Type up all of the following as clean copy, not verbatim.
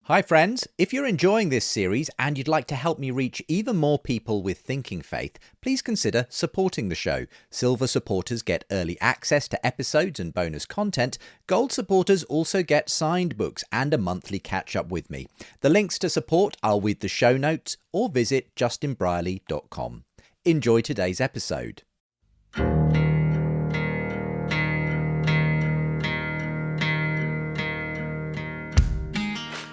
Hi friends, if you're enjoying this series and you'd like to help me reach even more people with thinking faith, please consider supporting the show. Silver supporters get early access to episodes and bonus content. Gold supporters also get signed books and a monthly catch-up with me. The links to support are with the show notes or visit justinbrierley.com. Enjoy today's episode.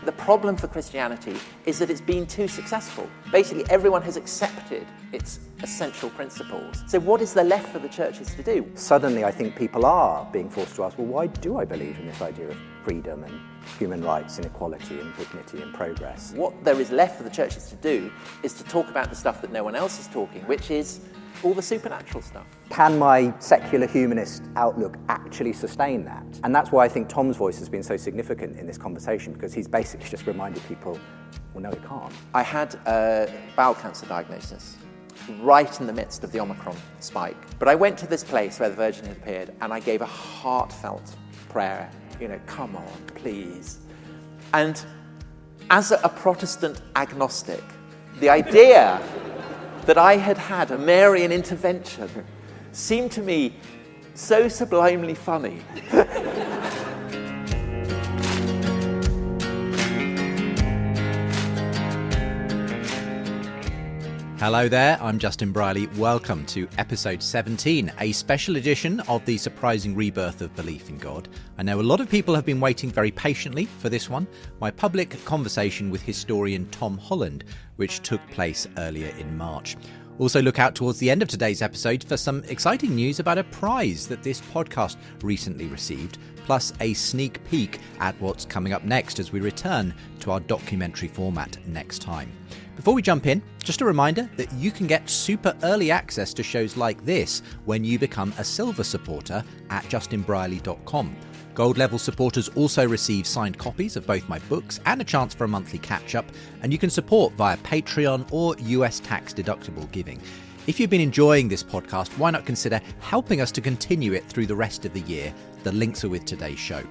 The problem for Christianity is that it's been too successful. Basically, everyone has accepted its essential principles. So what is there left for the churches to do? Suddenly, I think people are being forced to ask, well, why do I believe in this idea of freedom and human rights and equality and dignity and progress? What there is left for the churches to do is to talk about the stuff that no one else is talking, which is all the supernatural stuff. Can my secular humanist outlook actually sustain that? And that's why I think Tom's voice has been so significant in this conversation, because he's basically just reminded people, well, no, it can't. I had a bowel cancer diagnosis right in the midst of the Omicron spike. But I went to this place where the Virgin had appeared and I gave a heartfelt prayer, come on, please. And as a Protestant agnostic, the idea that I had had a Marian intervention seemed to me so sublimely funny. Hello there, I'm Justin Brierley. Welcome to episode 17, a special edition of the surprising rebirth of belief in God. I know a lot of people have been waiting very patiently for this one, my public conversation with historian Tom Holland, which took place earlier in March. Also look out towards the end of today's episode for some exciting news about a prize that this podcast recently received, plus a sneak peek at what's coming up next as we return to our documentary format next time. Before we jump in, just a reminder that you can get super early access to shows like this when you become a silver supporter at justinbrierley.com. Gold level supporters also receive signed copies of both my books and a chance for a monthly catch-up, and you can support via Patreon or US tax deductible giving. If you've been enjoying this podcast, why not consider helping us to continue it through the rest of the year? The links are with today's show.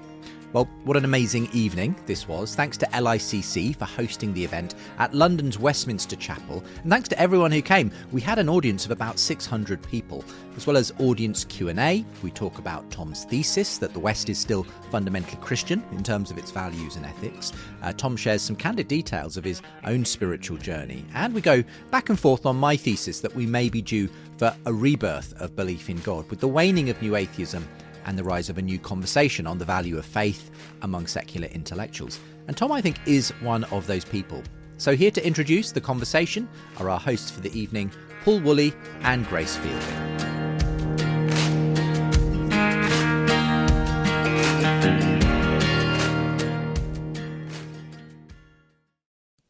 Well, what an amazing evening this was. Thanks to LICC for hosting the event at London's Westminster Chapel. And thanks to everyone who came. We had an audience of about 600 people, as well as audience Q&A. We talk about Tom's thesis that the West is still fundamentally Christian in terms of its values and ethics. Tom shares some candid details of his own spiritual journey. And we go back and forth on my thesis that we may be due for a rebirth of belief in God with the waning of new atheism and the rise of a new conversation on the value of faith among secular intellectuals. And Tom, I think, is one of those people. So here to introduce the conversation are our hosts for the evening, Paul Woolley and Grace Fielding.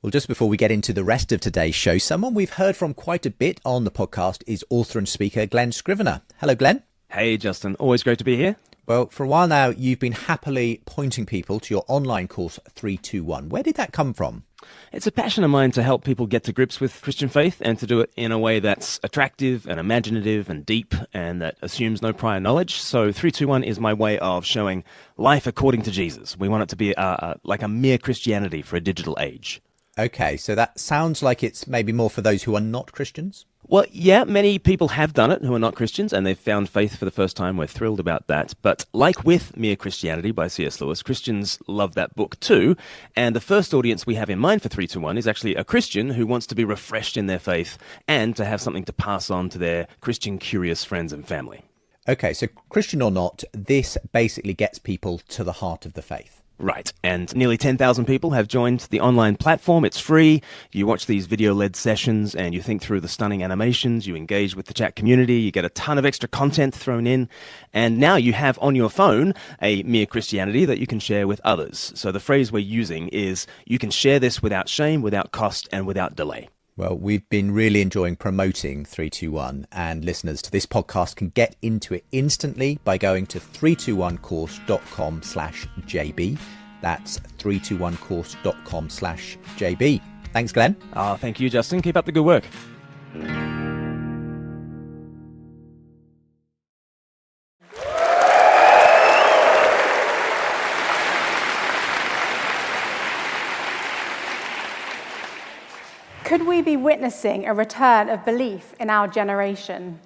Well, just before we get into the rest of today's show, someone we've heard from quite a bit on the podcast is author and speaker Glenn Scrivener. Hello, Glenn. Hey, Justin. Always great to be here. Well, for a while now, you've been happily pointing people to your online course 321. Where did that come from? It's a passion of mine to help people get to grips with Christian faith and to do it in a way that's attractive and imaginative and deep and that assumes no prior knowledge. So 321 is my way of showing life according to Jesus. We want it to be like a mere Christianity for a digital age. Okay, so that sounds like it's maybe more for those who are not Christians? Well, yeah, many people have done it who are not Christians, and they've found faith for the first time. We're thrilled about that. But like with Mere Christianity by C.S. Lewis, Christians love that book too. And the first audience we have in mind for 321 is actually a Christian who wants to be refreshed in their faith and to have something to pass on to their Christian curious friends and family. Okay, so Christian or not, this basically gets people to the heart of the faith. Right, and nearly 10,000 people have joined the online platform. It's free. You watch these video-led sessions and you think through the stunning animations, you engage with the chat community, you get a ton of extra content thrown in, and now you have on your phone a Mere Christianity that you can share with others. So the phrase we're using is, you can share this without shame, without cost, and without delay. Well, we've been really enjoying promoting 321, and listeners to this podcast can get into it instantly by going to 321course.com/JB. That's 321course.com/JB. Thanks, Glenn. Thank you, Justin. Keep up the good work. could we be witnessing a return of belief in our generation?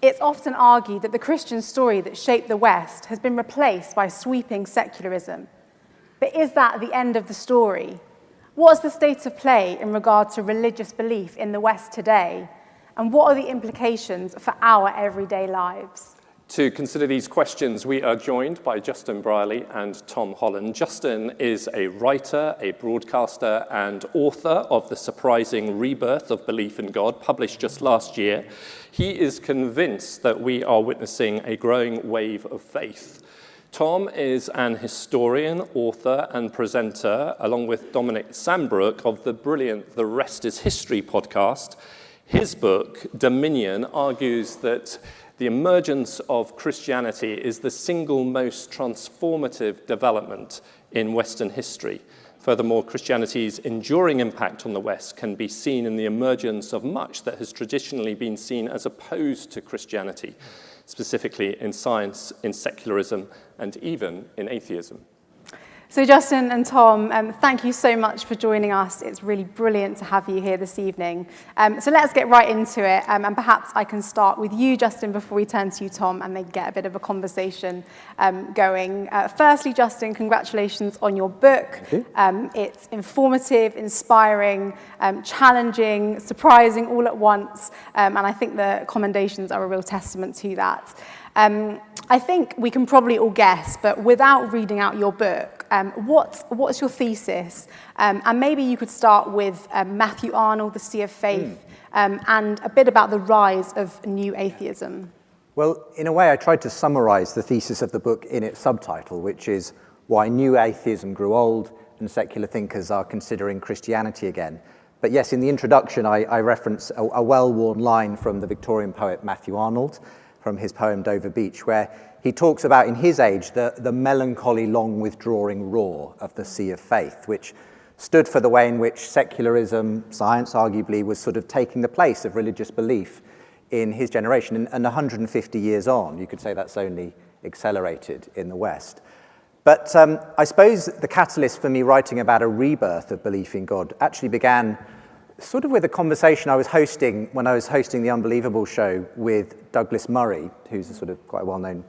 It's often argued that the Christian story that shaped the West has been replaced by sweeping secularism. But is that the end of the story? What is the state of play in regard to religious belief in the West today? And what are the implications for our everyday lives? To consider these questions, we are joined by Justin Brierley and Tom Holland. Justin is a writer, a broadcaster, and author of The Surprising Rebirth of Belief in God, published just last year. He is convinced that we are witnessing a growing wave of faith. Tom is an historian, author, and presenter, along with Dominic Sambrook of the brilliant The Rest is History podcast. His book, Dominion, argues that the emergence of Christianity is the single most transformative development in Western history. Furthermore, Christianity's enduring impact on the West can be seen in the emergence of much that has traditionally been seen as opposed to Christianity, specifically in science, in secularism, and even in atheism. So Justin and Tom, thank you so much for joining us. It's really brilliant to have you here this evening. So let's get right into it. And perhaps I can start with you, Justin, before we turn to you, Tom, and then get a bit of a conversation going. Firstly, Justin, congratulations on your book. It's informative, inspiring, challenging, surprising all at once. And I think the commendations are a real testament to that. I think we can probably all guess, but without reading out your book, what's your thesis? And maybe you could start with Matthew Arnold, The Sea of Faith, and a bit about the rise of new atheism. Well, in a way, I tried to summarize the thesis of the book in its subtitle, which is Why New Atheism Grew Old and Secular Thinkers Are Considering Christianity Again. But yes, in the introduction, I reference a well-worn line from the Victorian poet Matthew Arnold, from his poem Dover Beach, where he talks about, in his age, the melancholy, long withdrawing roar of the Sea of Faith, which stood for the way in which secularism, science arguably, was sort of taking the place of religious belief in his generation. And 150 years on, you could say that's only accelerated in the West. But I suppose the catalyst for me writing about a rebirth of belief in God actually began sort of with a conversation I was hosting when I was hosting The Unbelievable Show with Douglas Murray, who's a sort of quite a well-known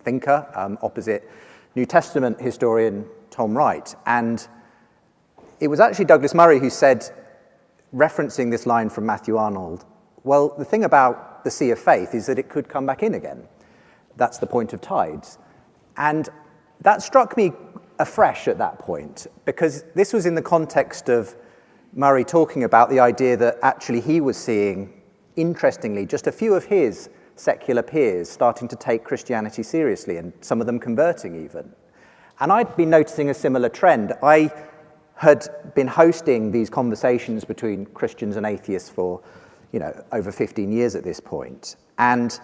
thinker, opposite New Testament historian Tom Wright. And it was actually Douglas Murray who said, referencing this line from Matthew Arnold, well, the thing about the Sea of Faith is that it could come back in again. That's the point of tides. And that struck me afresh at that point, because this was in the context of Murray talking about the idea that actually he was seeing, interestingly, just a few of his secular peers starting to take Christianity seriously, and some of them converting even. And I'd been noticing a similar trend. I had been hosting these conversations between Christians and atheists for, over 15 years at this point. And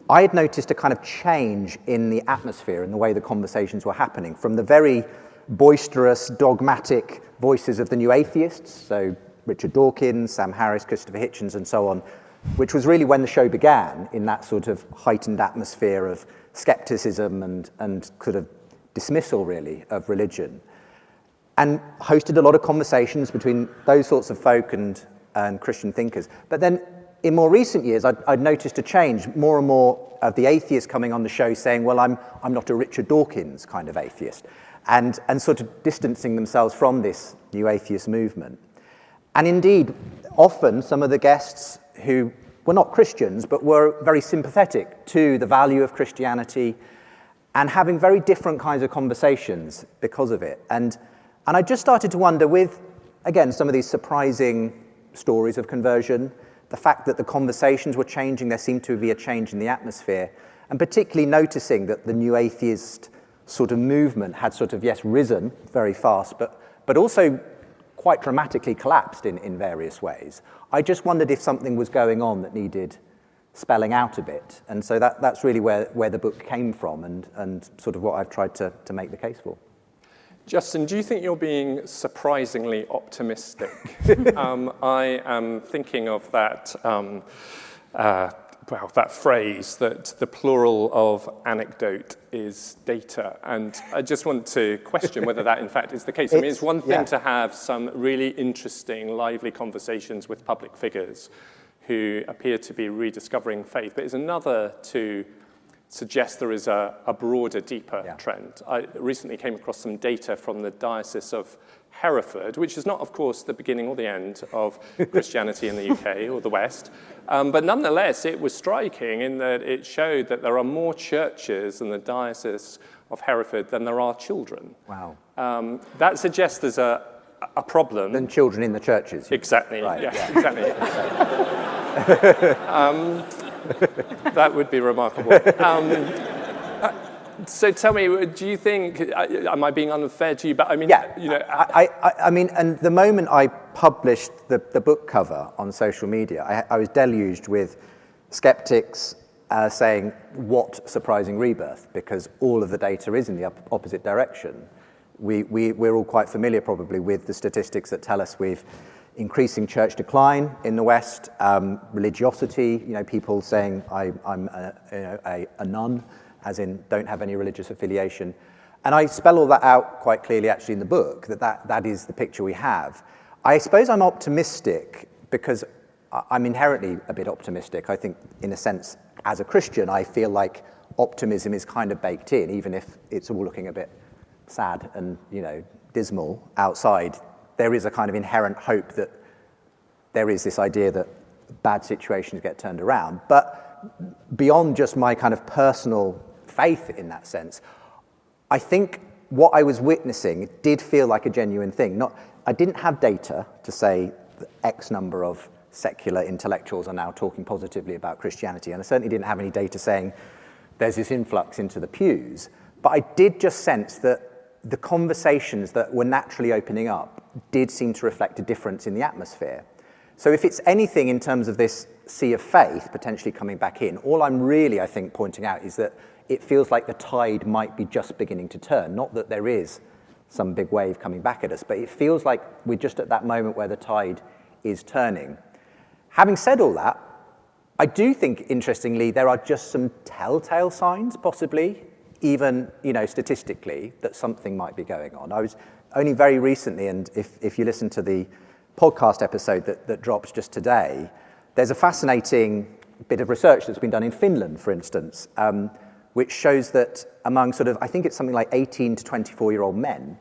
I had noticed a kind of change in the atmosphere and the way the conversations were happening, from the very boisterous, dogmatic voices of the new atheists, so Richard Dawkins, Sam Harris, Christopher Hitchens, and so on, which was really when the show began, in that sort of heightened atmosphere of skepticism and sort of dismissal, really, of religion. And hosted a lot of conversations between those sorts of folk and Christian thinkers. But then, in more recent years, I'd noticed a change, more and more of the atheists coming on the show saying, well, I'm not a Richard Dawkins kind of atheist, and sort of distancing themselves from this new atheist movement. And indeed, often some of the guests who were not Christians, but were very sympathetic to the value of Christianity and having very different kinds of conversations because of it. And I just started to wonder, with, again, some of these surprising stories of conversion, the fact that the conversations were changing, there seemed to be a change in the atmosphere, and particularly noticing that the new atheist sort of movement had sort of, yes, risen very fast, but also quite dramatically collapsed in various ways. I just wondered if something was going on that needed spelling out a bit. And so that's really where the book came from and sort of what I've tried to make the case for. Justin, do you think you're being surprisingly optimistic? I am thinking of that that phrase that the plural of anecdote is data. And I just want to question whether that in fact is the case. I mean, it's one thing to have some really interesting, lively conversations with public figures who appear to be rediscovering faith, but it's another to suggest there is a broader, deeper trend. I recently came across some data from the Diocese of Hereford, which is not, of course, the beginning or the end of Christianity in the UK or the West, but nonetheless, it was striking in that it showed that there are more churches in the Diocese of Hereford than there are children. Wow. That suggests there's a problem. Than children in the churches. Exactly, right, yes, exactly. That would be remarkable. So tell me, do you think, am I being unfair to you? But I mean, you know, I mean, and the moment I published the book cover on social media, I was deluged with skeptics saying, what surprising rebirth? Because all of the data is in the opposite direction. We're all quite familiar probably with the statistics that tell us we've increasing church decline in the West, religiosity, you know, people saying I'm a nun, as in don't have any religious affiliation. And I spell all that out quite clearly actually in the book, that is the picture we have. I suppose I'm optimistic because I'm inherently a bit optimistic. I think in a sense, as a Christian, I feel like optimism is kind of baked in, even if it's all looking a bit sad and, you know, dismal outside. There is a kind of inherent hope that there is this idea that bad situations get turned around. But beyond just my kind of personal faith in that sense, I think what I was witnessing did feel like a genuine thing. I didn't have data to say that X number of secular intellectuals are now talking positively about Christianity, and I certainly didn't have any data saying there's this influx into the pews. But I did just sense that the conversations that were naturally opening up did seem to reflect a difference in the atmosphere. So if it's anything in terms of this sea of faith potentially coming back in, all I'm really, I think, pointing out is that it feels like the tide might be just beginning to turn. Not that there is some big wave coming back at us, but it feels like we're just at that moment where the tide is turning. Having said all that, I do think, interestingly, there are just some telltale signs, possibly, even, you know, statistically, that something might be going on. I was only very recently, and if you listen to the podcast episode that drops just today, there's a fascinating bit of research that's been done in Finland, for instance, which shows that among sort of, I think it's something like 18 to 24-year-old men,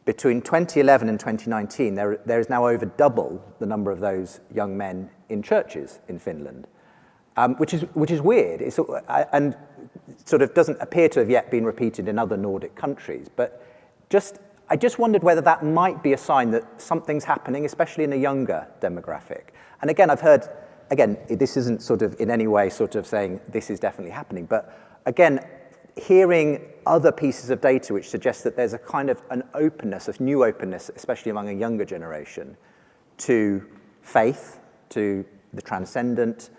between 2011 and 2019, there is now over double the number of those young men in churches in Finland, which is weird. And sort of doesn't appear to have yet been repeated in other Nordic countries. But I just wondered whether that might be a sign that something's happening, especially in a younger demographic. And again, I've heard, this isn't sort of in any way sort of saying this is definitely happening, but again, hearing other pieces of data which suggest that there's a kind of an openness, a new openness, especially among a younger generation, to faith, to the transcendent.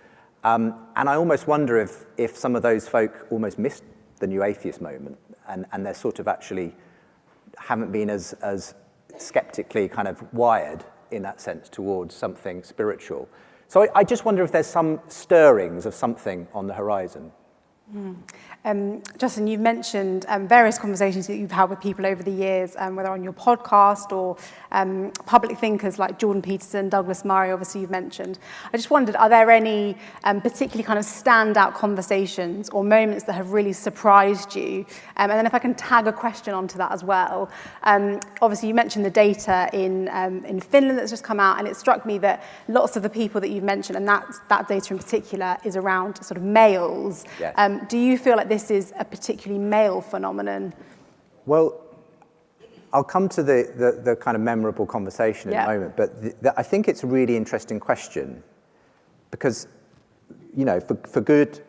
And I almost wonder if some of those folk almost missed the new atheist moment and they're sort of actually haven't been as skeptically kind of wired in that sense towards something spiritual. So I just wonder if there's some stirrings of something on the horizon. Justin, you've mentioned various conversations that you've had with people over the years, whether on your podcast or public thinkers like Jordan Peterson, Douglas Murray, obviously you've mentioned. I just wondered, are there any particularly kind of standout conversations or moments that have really surprised you? And then if I can tag a question onto that as well. Obviously you mentioned the data in Finland that's just come out, and it struck me that lots of the people that you've mentioned, and that data in particular, is around sort of males. Yes. Do you feel like this is a particularly male phenomenon? Well, I'll come to the kind of memorable conversation in a moment, but I think it's a really interesting question because, you know, for good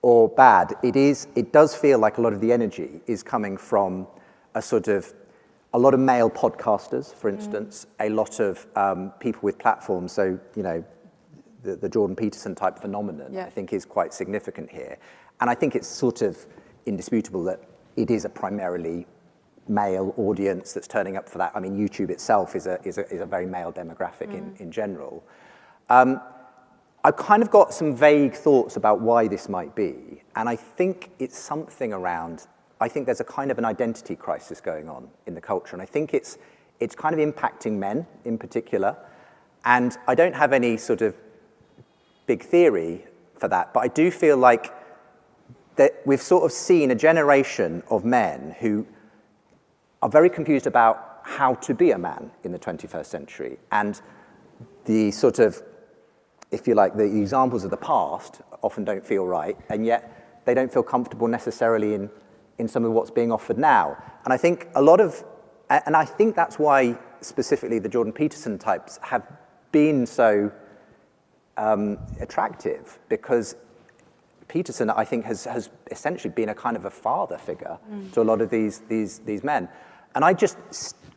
or bad, it does feel like a lot of the energy is coming from a lot of male podcasters, for instance, a lot of people with platforms. So, you know, the Jordan Peterson type phenomenon, I think, is quite significant here. And I think it's sort of indisputable that it is a primarily male audience that's turning up for that. I mean, YouTube itself is a very male demographic in general. I've kind of got some vague thoughts about why this might be, and I think it's something around, I think there's a kind of an identity crisis going on in the culture, and I think it's kind of impacting men in particular, and I don't have any sort of big theory for that, but I do feel like that we've sort of seen a generation of men who are very confused about how to be a man in the 21st century, and the sort of, if you like, the examples of the past often don't feel right, and yet they don't feel comfortable necessarily in some of what's being offered now. And I think I think that's why specifically the Jordan Peterson types have been so attractive, because Peterson, I think, has essentially been a kind of a father figure to a lot of these men. And I just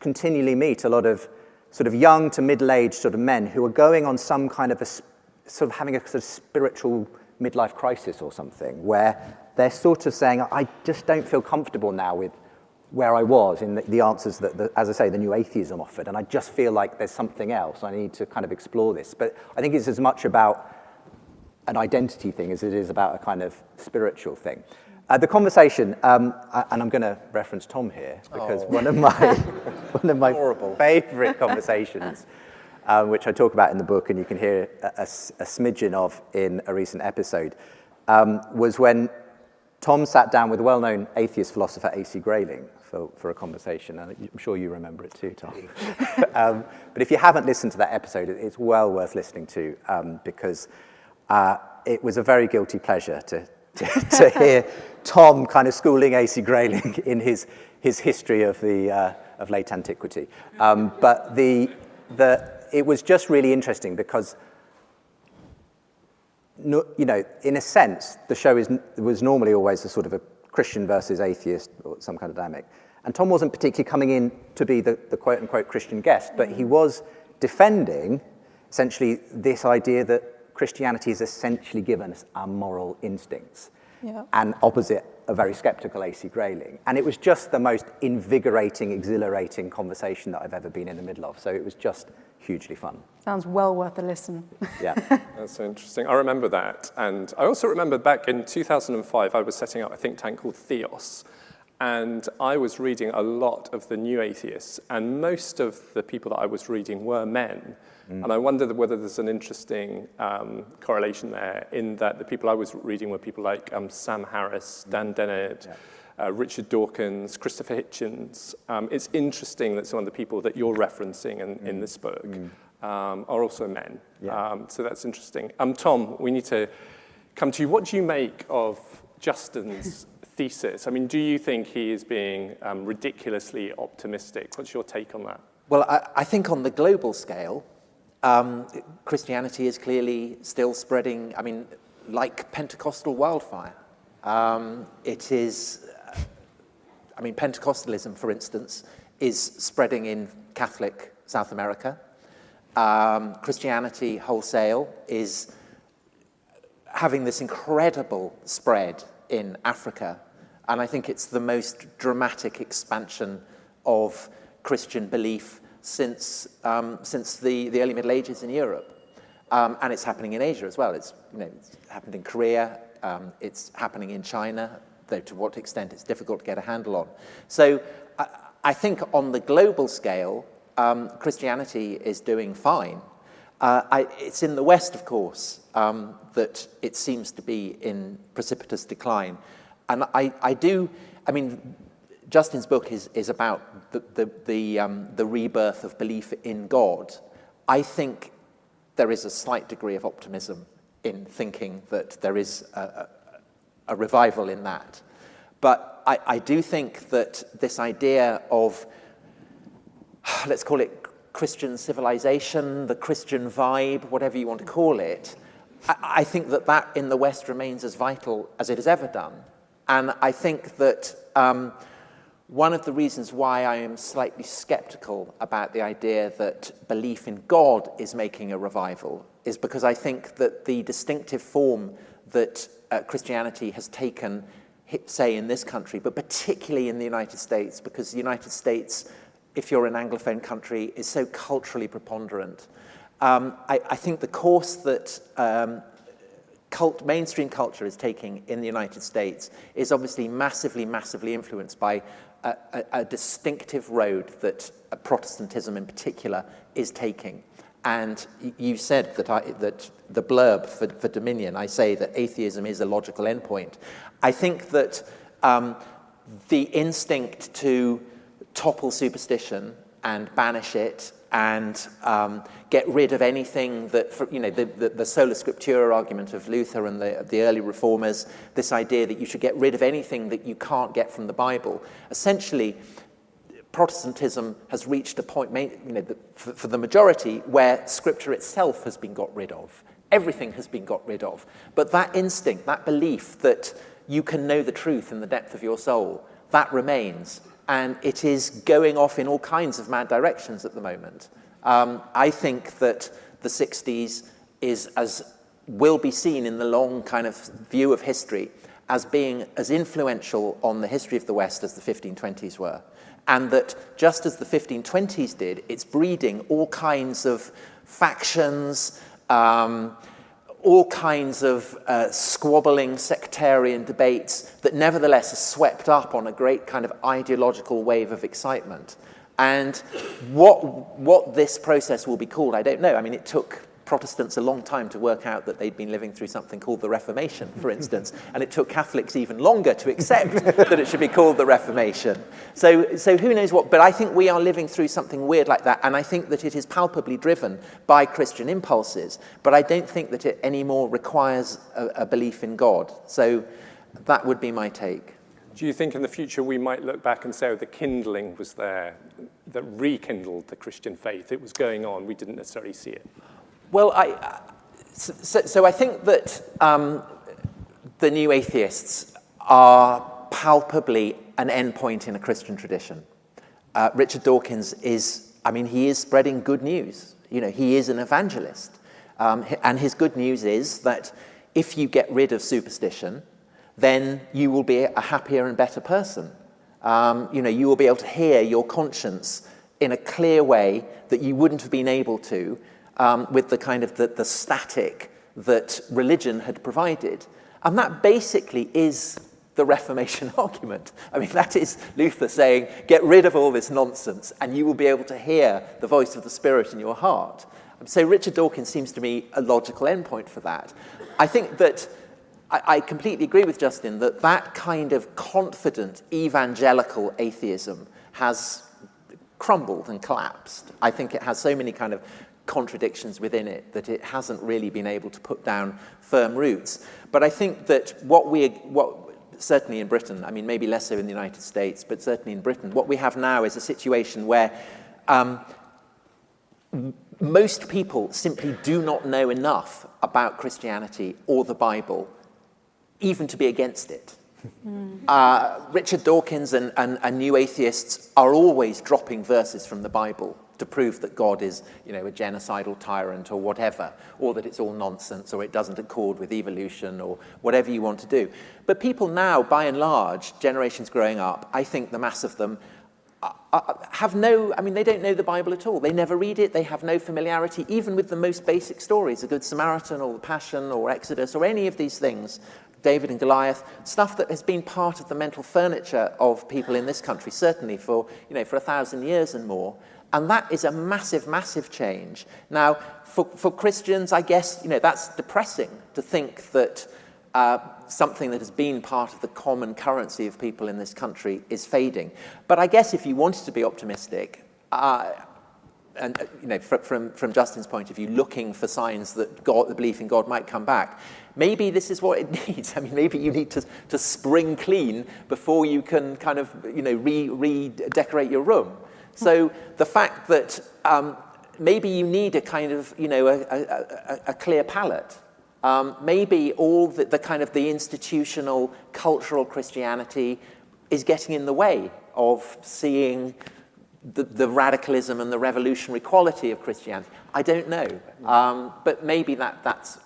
continually meet a lot of sort of young to middle-aged sort of men who are going on some kind of sort of having a sort of spiritual midlife crisis or something, where they're sort of saying, I just don't feel comfortable now with where I was in the answers that, as I say, the new atheism offered, and I just feel like there's something else. I need to kind of explore this. But I think it's as much about an identity thing as it is about a kind of spiritual thing. The conversation, and I'm going to reference Tom here, because one of my favourite conversations, which I talk about in the book, and you can hear a smidgen of in a recent episode, was when Tom sat down with the well-known atheist philosopher A.C. Grayling for a conversation, and I'm sure you remember it too, Tom. But if you haven't listened to that episode, it's well worth listening to, because it was a very guilty pleasure to hear Tom kind of schooling A.C. Grayling in his history of late antiquity. But it was just really interesting because, you know, in a sense, the show was normally always a sort of a Christian versus atheist or some kind of dynamic. And Tom wasn't particularly coming in to be the quote-unquote Christian guest, but he was defending essentially this idea that Christianity has essentially given us our moral instincts. Yeah. And opposite a very skeptical A.C. Grayling. And it was just the most invigorating, exhilarating conversation that I've ever been in the middle of. So it was just hugely fun. Sounds well worth a listen. Yeah. That's so interesting. I remember that. And I also remember back in 2005, I was setting up a think tank called Theos. And I was reading a lot of the new atheists. And most of the people that I was reading were men. And I wondered whether there's an interesting correlation there, in that the people I was reading were people like Sam Harris, Dan Dennett, Richard Dawkins, Christopher Hitchens. It's interesting that some of the people that you're referencing in this book are also men. Yeah. So that's interesting. Tom, we need to come to you. What do you make of Justin's thesis? I mean, do you think he is being ridiculously optimistic? What's your take on that? Well, I think on the global scale, Christianity is clearly still spreading, I mean, like Pentecostal wildfire. It is, I mean, Pentecostalism, for instance, is spreading in Catholic South America. Christianity wholesale is having this incredible spread in Africa. And I think it's the most dramatic expansion of Christian belief since the early Middle Ages in Europe, and it's happening in Asia as well. It's happened in Korea, it's happening in China, though to what extent it's difficult to get a handle on. So I think on the global scale, Christianity is doing fine. It's in the West, of course, that it seems to be in precipitous decline, and I mean. Justin's book is about the rebirth of belief in God. I think there is a slight degree of optimism in thinking that there is a revival in that. But I do think that this idea of, let's call it Christian civilization, the Christian vibe, whatever you want to call it, I think that in the West remains as vital as it has ever done. And I think that one of the reasons why I am slightly skeptical about the idea that belief in God is making a revival is because I think that the distinctive form that Christianity has taken, say in this country, but particularly in the United States, because the United States, if you're an Anglophone country, is so culturally preponderant. I think the course that mainstream culture is taking in the United States is obviously massively, massively influenced by a distinctive road that Protestantism in particular is taking. And you said that the blurb for Dominion, I say that atheism is a logical endpoint. I think that the instinct to topple superstition and banish it and get rid of anything that, the sola scriptura argument of Luther and the early reformers, this idea that you should get rid of anything that you can't get from the Bible. Essentially, Protestantism has reached a point, for the majority, where Scripture itself has been got rid of. Everything has been got rid of. But that instinct, that belief that you can know the truth in the depth of your soul, that remains. And it is going off in all kinds of mad directions at the moment. I think that the 60s will be seen in the long kind of view of history as being as influential on the history of the West as the 1520s were. And that just as the 1520s did, it's breeding all kinds of factions, all kinds of squabbling sectarian debates that nevertheless are swept up on a great kind of ideological wave of excitement. And what this process will be called, I don't know. I mean, it took Protestants a long time to work out that they'd been living through something called the Reformation, for instance, and it took Catholics even longer to accept that it should be called the Reformation. So who knows what, but I think we are living through something weird like that, and I think that it is palpably driven by Christian impulses, but I don't think that it anymore requires a belief in God. So that would be my take. Do you think in the future we might look back and say, oh, the kindling was there, that rekindled the Christian faith? It was going on, we didn't necessarily see it. Well, so I think that the new atheists are palpably an endpoint in a Christian tradition. Richard Dawkins he is spreading good news. He is an evangelist. And his good news is that if you get rid of superstition, then you will be a happier and better person. You will be able to hear your conscience in a clear way that you wouldn't have been able to with the kind of the static that religion had provided. And that basically is the Reformation argument. I mean, that is Luther saying, get rid of all this nonsense and you will be able to hear the voice of the Spirit in your heart. So Richard Dawkins seems to me a logical endpoint for that. I think that I completely agree with Justin that kind of confident evangelical atheism has crumbled and collapsed. I think it has so many kind of contradictions within it that it hasn't really been able to put down firm roots. But I think that what certainly in Britain, I mean maybe less so in the United States, but certainly in Britain, what we have now is a situation where most people simply do not know enough about Christianity or the Bible even to be against it. Richard Dawkins and new atheists are always dropping verses from the Bible to prove that God is, a genocidal tyrant or whatever, or that it's all nonsense, or it doesn't accord with evolution, or whatever you want to do. But people now, by and large, generations growing up, I think the mass of them they don't know the Bible at all. They never read it. They have no familiarity, even with the most basic stories, the Good Samaritan or the Passion or Exodus or any of these things, David and Goliath, stuff that has been part of the mental furniture of people in this country, certainly for 1,000 years and more. And that is a massive, massive change. Now, for Christians, I guess, that's depressing to think that something that has been part of the common currency of people in this country is fading. But I guess if you wanted to be optimistic, from Justin's point of view, looking for signs that the belief in God might come back, maybe this is what it needs. I mean, maybe you need to spring clean before you can kind of, redecorate your room. So the fact that maybe you need a kind of, a clear palette. Maybe all the kind of the institutional, cultural Christianity is getting in the way of seeing the radicalism and the revolutionary quality of Christianity. I don't know, but maybe that's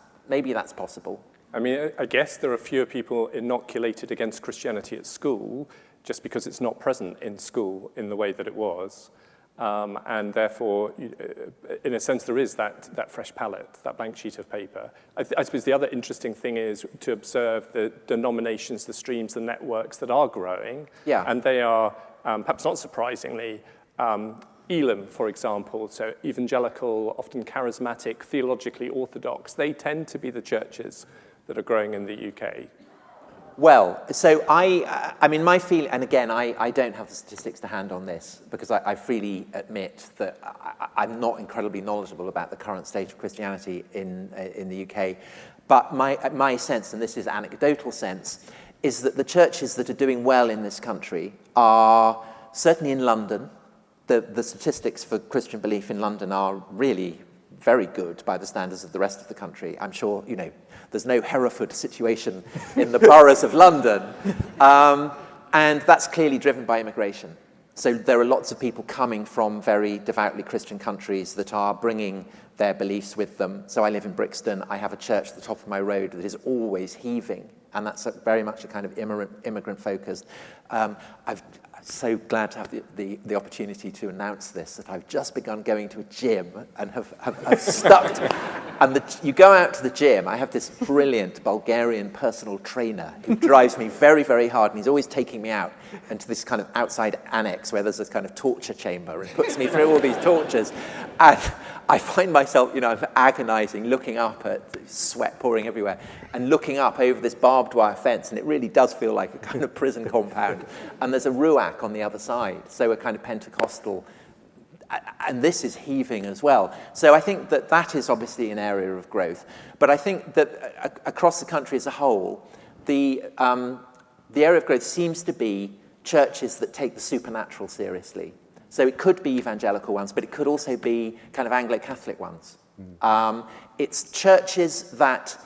possible. I mean, I guess there are fewer people inoculated against Christianity at school just because it's not present in school in the way that it was. And therefore, in a sense, there is that fresh palette, that blank sheet of paper. I suppose the other interesting thing is to observe the denominations, the streams, the networks that are growing. Yeah. And they are, perhaps not surprisingly, Elam, for example, so evangelical, often charismatic, theologically orthodox, they tend to be the churches that are growing in the UK. Well, so I mean, my feeling, and again, I don't have the statistics to hand on this because I freely admit that I'm not incredibly knowledgeable about the current state of Christianity in the UK. But my sense, and this is anecdotal sense, is that the churches that are doing well in this country are certainly in London. The statistics for Christian belief in London are really very good by the standards of the rest of the country. I'm sure, there's no Hereford situation in the boroughs of London. And that's clearly driven by immigration. So there are lots of people coming from very devoutly Christian countries that are bringing their beliefs with them. So I live in Brixton. I have a church at the top of my road that is always heaving. And that's very much a kind of immigrant focused. I'm so glad to have the opportunity to announce this, that I've just begun going to a gym and have stuck to, and you go out to the gym. I have this brilliant Bulgarian personal trainer who drives me very, very hard, and he's always taking me out into this kind of outside annex where there's this kind of torture chamber and puts me through all these tortures. And I find myself, agonizing, looking up at sweat pouring everywhere, and looking up over this barbed wire fence, and it really does feel like a kind of prison compound. And there's a ruach on the other side, so a kind of Pentecostal, and this is heaving as well. So I think that is obviously an area of growth. But I think that across the country as a whole, the area of growth seems to be churches that take the supernatural seriously. So it could be evangelical ones, but it could also be kind of Anglo-Catholic ones. It's churches that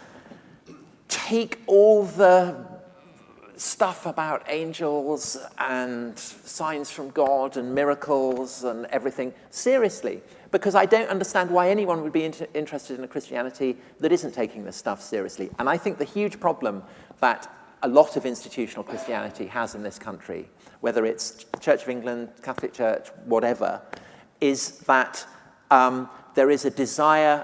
take all the stuff about angels and signs from God and miracles and everything seriously, because I don't understand why anyone would be interested in a Christianity that isn't taking this stuff seriously. And I think the huge problem that a lot of institutional Christianity has in this country, whether it's Church of England, Catholic Church, whatever, is that there is a desire,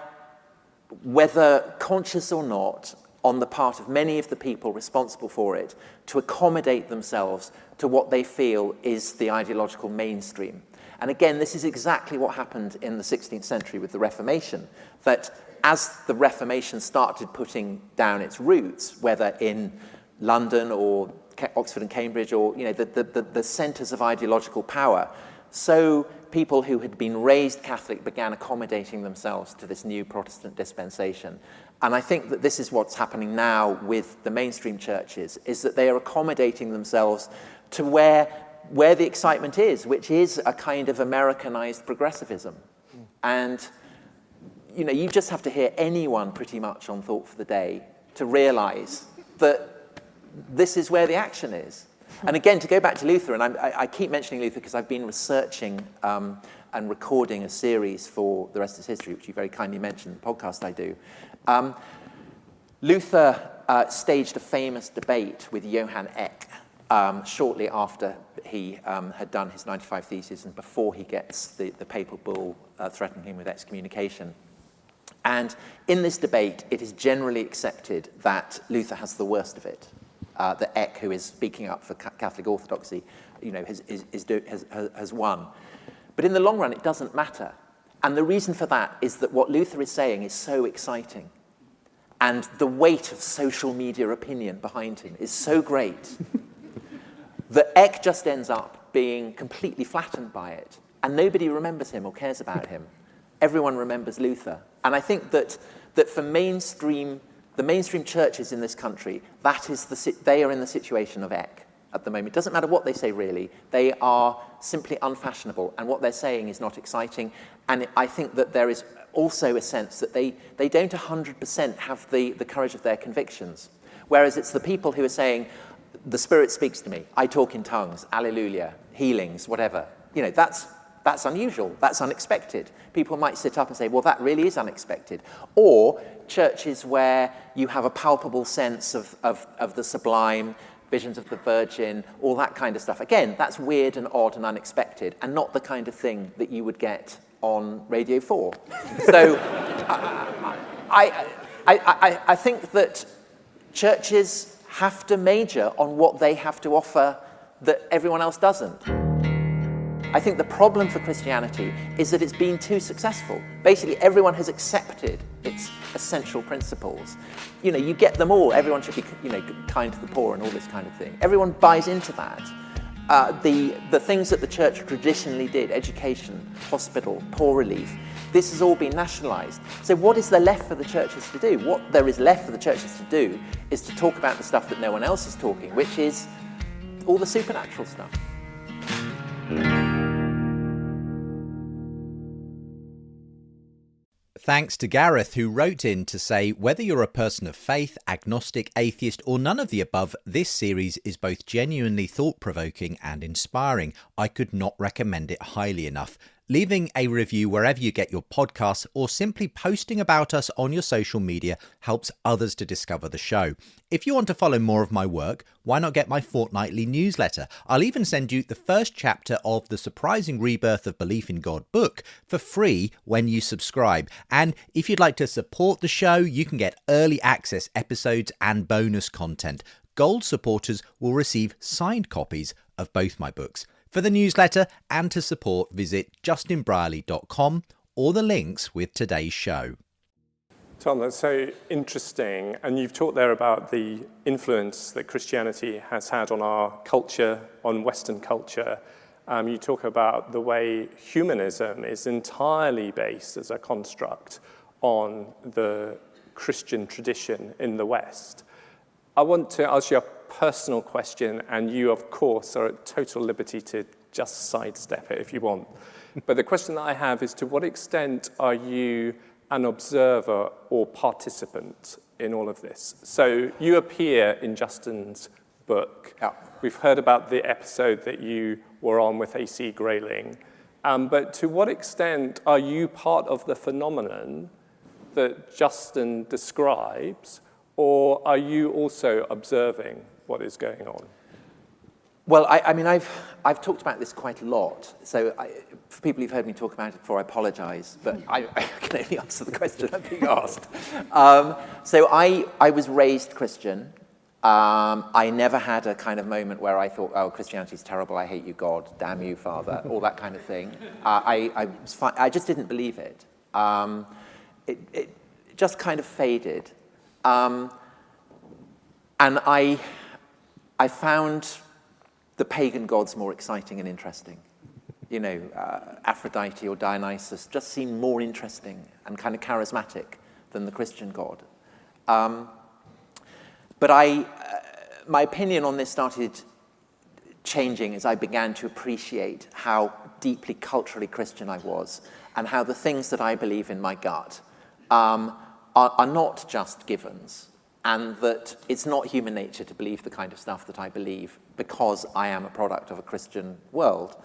whether conscious or not, on the part of many of the people responsible for it, to accommodate themselves to what they feel is the ideological mainstream. And again, this is exactly what happened in the 16th century with the Reformation, that as the Reformation started putting down its roots, whether in London or Oxford and Cambridge, or the centres of ideological power, so people who had been raised Catholic began accommodating themselves to this new Protestant dispensation. And I think that this is what's happening now with the mainstream churches, is that they are accommodating themselves to where the excitement is, which is a kind of Americanized progressivism. And you just have to hear anyone pretty much on Thought for the Day to realize that this is where the action is. And again, to go back to Luther, and I keep mentioning Luther because I've been researching and recording a series for The Rest is History, which you very kindly mentioned, the podcast I do. Luther staged a famous debate with Johann Eck shortly after he had done his 95 Theses and before he gets the papal bull threatening him with excommunication. And in this debate, it is generally accepted that Luther has the worst of it. That Eck, who is speaking up for Catholic orthodoxy, has won. But in the long run, it doesn't matter. And the reason for that is that what Luther is saying is so exciting. And the weight of social media opinion behind him is so great that Eck just ends up being completely flattened by it. And nobody remembers him or cares about him. Everyone remembers Luther. And I think that for the mainstream churches in this country, they are in the situation of Eck at the moment. It doesn't matter what they say, really. They are simply unfashionable, and what they're saying is not exciting. And I think that there is also a sense that they don't 100% have the courage of their convictions. Whereas it's the people who are saying, the Spirit speaks to me, I talk in tongues, alleluia, healings, whatever. That's unusual, that's unexpected. People might sit up and say, well, that really is unexpected. Or churches where you have a palpable sense of the sublime visions of the Virgin, all that kind of stuff. Again, that's weird and odd and unexpected, and not the kind of thing that you would get on Radio 4. So I think that churches have to major on what they have to offer that everyone else doesn't. I think the problem for Christianity is that it's been too successful. Basically, everyone has accepted its essential principles. You know, you get them all. Everyone should be, kind to the poor and all this kind of thing. Everyone buys into that. The things that the church traditionally did, education, hospital, poor relief, this has all been nationalised. So what is there left for the churches to do? What there is left for the churches to do is to talk about the stuff that no one else is talking, which is all the supernatural stuff. Thanks to Gareth, who wrote in to say, whether you're a person of faith, agnostic, atheist, or none of the above, this series is both genuinely thought-provoking and inspiring. I could not recommend it highly enough. Leaving a review wherever you get your podcasts or simply posting about us on your social media helps others to discover the show. If you want to follow more of my work, why not get my fortnightly newsletter? I'll even send you the first chapter of The Surprising Rebirth of Belief in God book for free when you subscribe. And if you'd like to support the show, you can get early access episodes and bonus content. Gold supporters will receive signed copies of both my books. For the newsletter and to support, visit justinbrierley.com or the links with today's show. Tom, that's so interesting. And you've talked there about the influence that Christianity has had on our culture, on Western culture. You talk about the way humanism is entirely based as a construct on the Christian tradition in the West. I want to ask you a personal question, and you, of course, are at total liberty to just sidestep it if you want. But the question that I have is, to what extent are you an observer or participant in all of this? So you appear in Justin's book. Yeah. We've heard about the episode that you were on with AC Grayling. But to what extent are you part of the phenomenon that Justin describes, or are you also observing what is going on? Well, I mean, I've talked about this quite a lot. So for people who've heard me talk about it before, I apologise, but I can only answer the question I'm being asked. So I was raised Christian. I never had a kind of moment where I thought, oh, Christianity's terrible, I hate you, God, damn you, Father, all that kind of thing. I was fine. I just didn't believe it. It just kind of faded. And I found the pagan gods more exciting and interesting. You know, Aphrodite or Dionysus just seemed more interesting and kind of charismatic than the Christian god. But my opinion on this started changing as I began to appreciate how deeply culturally Christian I was, and how the things that I believe in my gut are not just givens, and that it's not human nature to believe the kind of stuff that I believe because I am a product of a Christian world.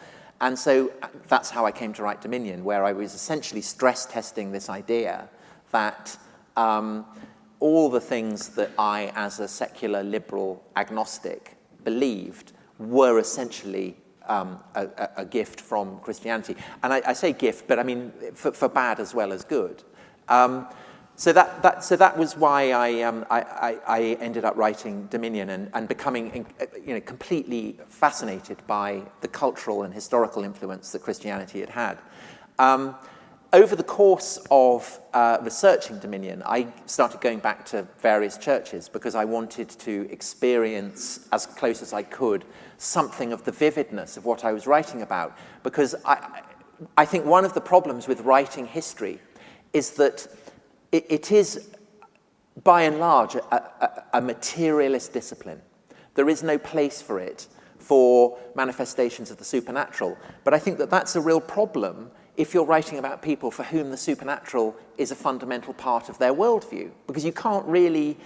And so that's how I came to write Dominion, where I was essentially stress testing this idea that all the things that I, as a secular, liberal, agnostic, believed were essentially a gift from Christianity. And I say gift, but I mean for bad as well as good. So that was why I ended up writing Dominion and becoming completely fascinated by the cultural and historical influence that Christianity had had. Over the course of researching Dominion, I started going back to various churches because I wanted to experience, as close as I could, something of the vividness of what I was writing about. Because I think one of the problems with writing history is that it is, by and large, a materialist discipline. There is no place for it for manifestations of the supernatural. But I think that that's a real problem if you're writing about people for whom the supernatural is a fundamental part of their worldview, because you can't really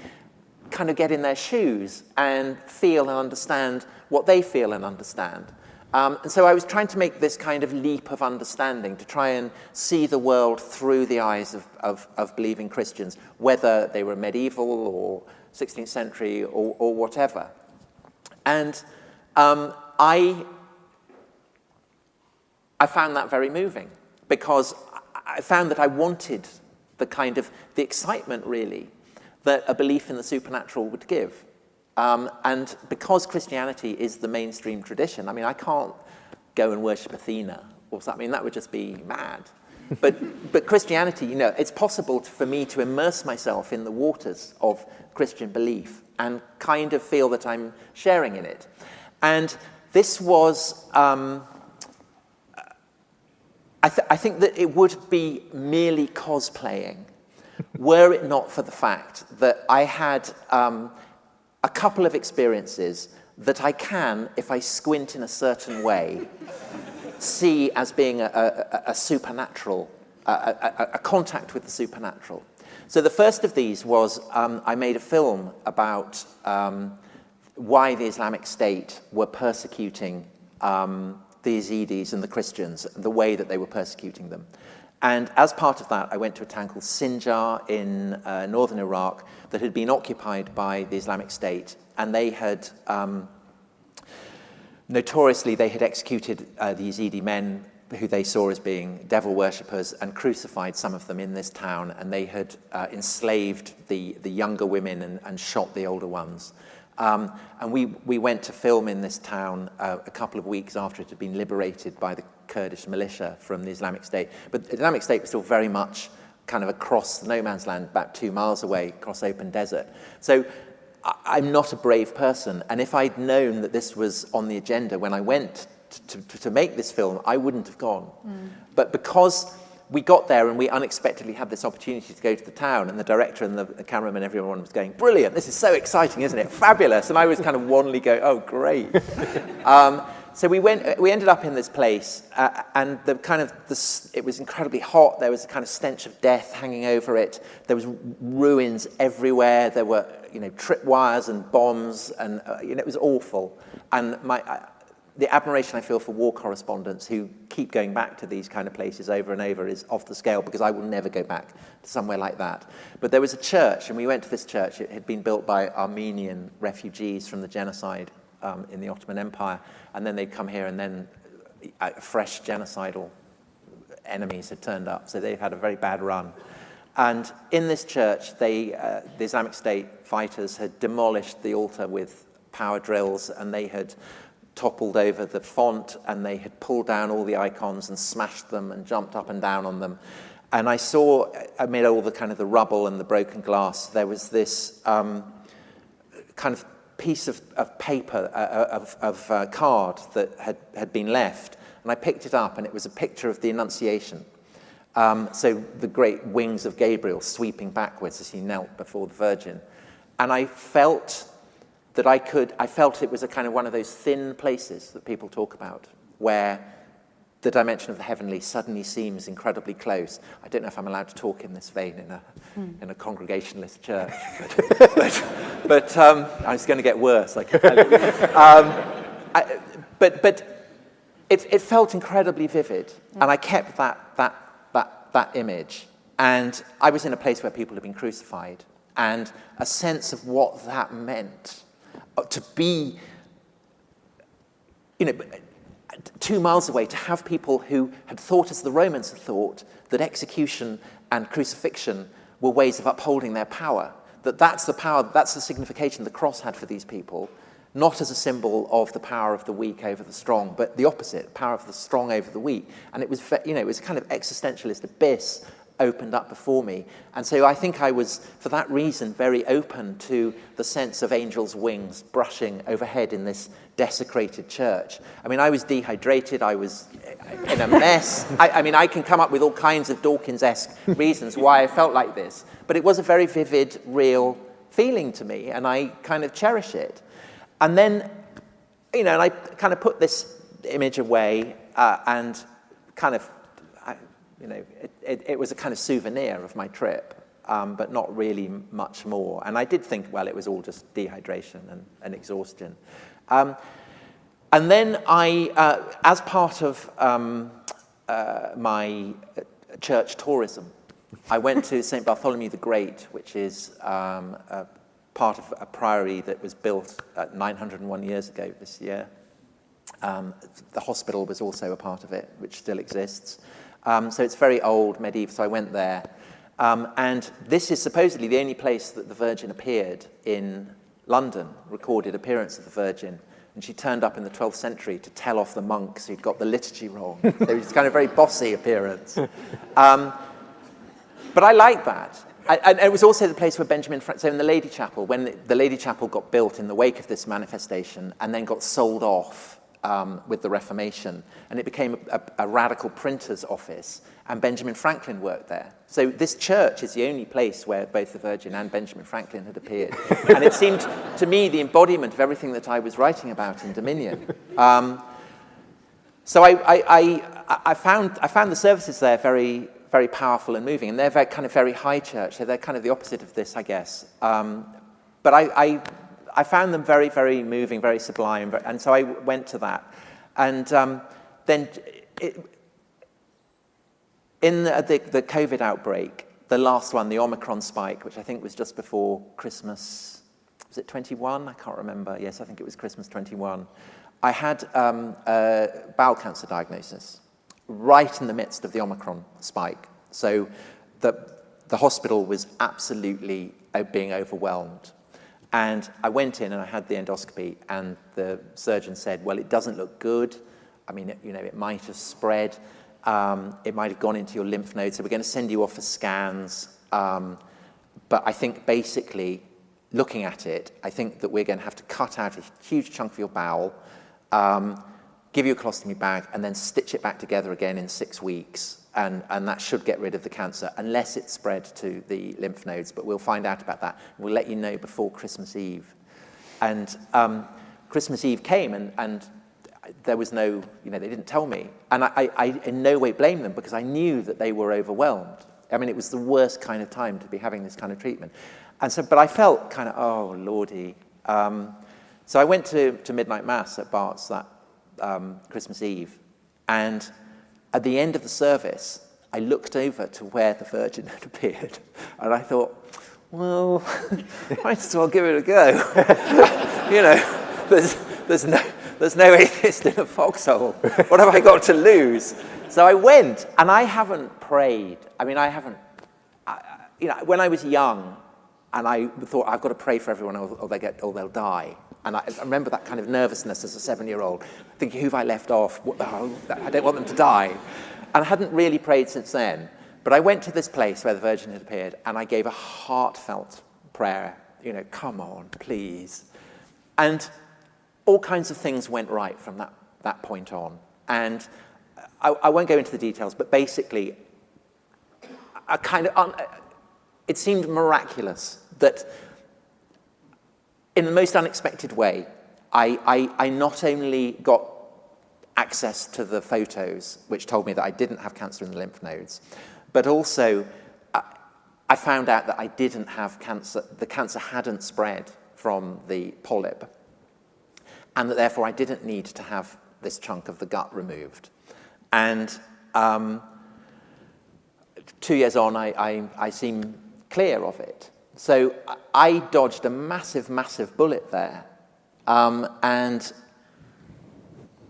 kind of get in their shoes and feel and understand what they feel and understand. And so I was trying to make this kind of leap of understanding, to try and see the world through the eyes of believing Christians, whether they were medieval or 16th century or whatever. And I found that very moving, because I found that I wanted the excitement, really, that a belief in the supernatural would give. And because Christianity is the mainstream tradition, I mean, I can't go and worship Athena or something. I mean, that would just be mad. But Christianity, you know, it's possible for me to immerse myself in the waters of Christian belief and kind of feel that I'm sharing in it. And this was, I think that it would be merely cosplaying were it not for the fact that I had a couple of experiences that I can, if I squint in a certain way, see as being a supernatural, a contact with the supernatural. So the first of these was I made a film about why the Islamic State were persecuting the Yazidis and the Christians, the way that they were persecuting them. And as part of that, I went to a town called Sinjar in northern Iraq that had been occupied by the Islamic State, and they had notoriously, they had executed the Yazidi men who they saw as being devil worshippers and crucified some of them in this town, and they had enslaved the younger women and shot the older ones. And we went to film in this town a couple of weeks after it had been liberated by the Kurdish militia from the Islamic State. But the Islamic State was still very much kind of across no man's land, about 2 miles away, across open desert. So I'm not a brave person, and if I'd known that this was on the agenda when I went to make this film, I wouldn't have gone. But because we got there and we unexpectedly had this opportunity to go to the town, and the director and the cameraman, everyone was going, brilliant, this is so exciting, isn't it? Fabulous. And I was kind of wanly going, oh, great. So we ended up in this place, and it was incredibly hot. There was a kind of stench of death hanging over it. There was ruins everywhere. There were, tripwires and bombs, and it was awful. And the admiration I feel for war correspondents who keep going back to these kind of places over and over is off the scale, because I will never go back to somewhere like that. But there was a church, and we went to this church. It had been built by Armenian refugees from the genocide in the Ottoman Empire, and then they'd come here, and then fresh genocidal enemies had turned up, so they had a very bad run. And in this church, the Islamic State fighters had demolished the altar with power drills, and they had toppled over the font, and they had pulled down all the icons and smashed them and jumped up and down on them. And I saw, amid all the kind of the rubble and the broken glass, there was this kind of piece of paper, of card that had been left. And I picked it up, and it was a picture of the Annunciation. So the great wings of Gabriel sweeping backwards as he knelt before the Virgin. And I felt that I felt it was a kind of one of those thin places that people talk about, where the dimension of the heavenly suddenly seems incredibly close. I don't know if I'm allowed to talk in this vein in a congregationalist church, but it's going to get worse, I can tell you. But it felt incredibly vivid, and I kept that image. And I was in a place where people had been crucified, and a sense of what that meant. To be, 2 miles away, to have people who had thought, as the Romans had thought, that execution and crucifixion were ways of upholding their power, that's the power, that's the signification the cross had for these people, not as a symbol of the power of the weak over the strong, but the opposite, power of the strong over the weak. And it was, it was a kind of existentialist abyss opened up before me. And so I think I was, for that reason, very open to the sense of angels' wings brushing overhead in this desecrated church. I mean, I was dehydrated, I was in a mess. I can come up with all kinds of Dawkins-esque reasons why I felt like this, but it was a very vivid, real feeling to me, and I kind of cherish it. And then, and I kind of put this image away, and kind of, it was a kind of souvenir of my trip, but not really much more. And I did think, well, it was all just dehydration and exhaustion. And then I, as part of my church tourism, I went to St. Bartholomew the Great, which is a part of a priory that was built 901 years ago this year. The hospital was also a part of it, which still exists. So it's very old, medieval, so I went there. And this is supposedly the only place that the Virgin appeared in London, recorded appearance of the Virgin. And she turned up in the 12th century to tell off the monks who'd got the liturgy wrong. So it was kind of very bossy appearance. But I like that. And it was also the place where Benjamin Franklin, so in the Lady Chapel, when the Lady Chapel got built in the wake of this manifestation and then got sold off with the Reformation, and it became a radical printer's office, and Benjamin Franklin worked there. So this church is the only place where both the Virgin and Benjamin Franklin had appeared. And it seemed to me the embodiment of everything that I was writing about in Dominion. So I found the services there very, very powerful and moving, and they're very high church, so they're kind of the opposite of this, I guess. But I found them very, very moving, very sublime, and so I went to that. And then in the COVID outbreak, the last one, the Omicron spike, which I think was just before Christmas, was it 21? I can't remember. Yes, I think it was Christmas 21. I had a bowel cancer diagnosis right in the midst of the Omicron spike. So the hospital was absolutely being overwhelmed. And I went in and I had the endoscopy, and the surgeon said, well, it doesn't look good. I mean, it might have spread. It might have gone into your lymph nodes. So we're going to send you off for scans. But I think basically, looking at it, I think that we're going to have to cut out a huge chunk of your bowel, give you a colostomy bag, and then stitch it back together again in 6 weeks. And that should get rid of the cancer, unless it's spread to the lymph nodes. But we'll find out about that. We'll let you know before Christmas Eve. And Christmas Eve came, and there was no, they didn't tell me. And I in no way blame them, because I knew that they were overwhelmed. I mean, it was the worst kind of time to be having this kind of treatment. And so, but I felt kind of, oh, Lordy. So I went to midnight mass at Bart's that Christmas Eve. And at the end of the service, I looked over to where the Virgin had appeared. And I thought, well, might as well give it a go. There's no atheist in a foxhole. What have I got to lose? So I went, and I haven't prayed. I mean, when I was young, and I thought, I've got to pray for everyone or they'll die. And I remember that kind of nervousness as a 7-year-old, thinking, who have I left off? I don't want them to die. And I hadn't really prayed since then. But I went to this place where the Virgin had appeared, and I gave a heartfelt prayer. Come on, please. And all kinds of things went right from that point on. And I won't go into the details, but basically, it seemed miraculous that in the most unexpected way, I not only got access to the photos, which told me that I didn't have cancer in the lymph nodes, but also I found out that I didn't have cancer, the cancer hadn't spread from the polyp, and that therefore I didn't need to have this chunk of the gut removed. And 2 years on, I seem clear of it. So I dodged a massive, massive bullet there. And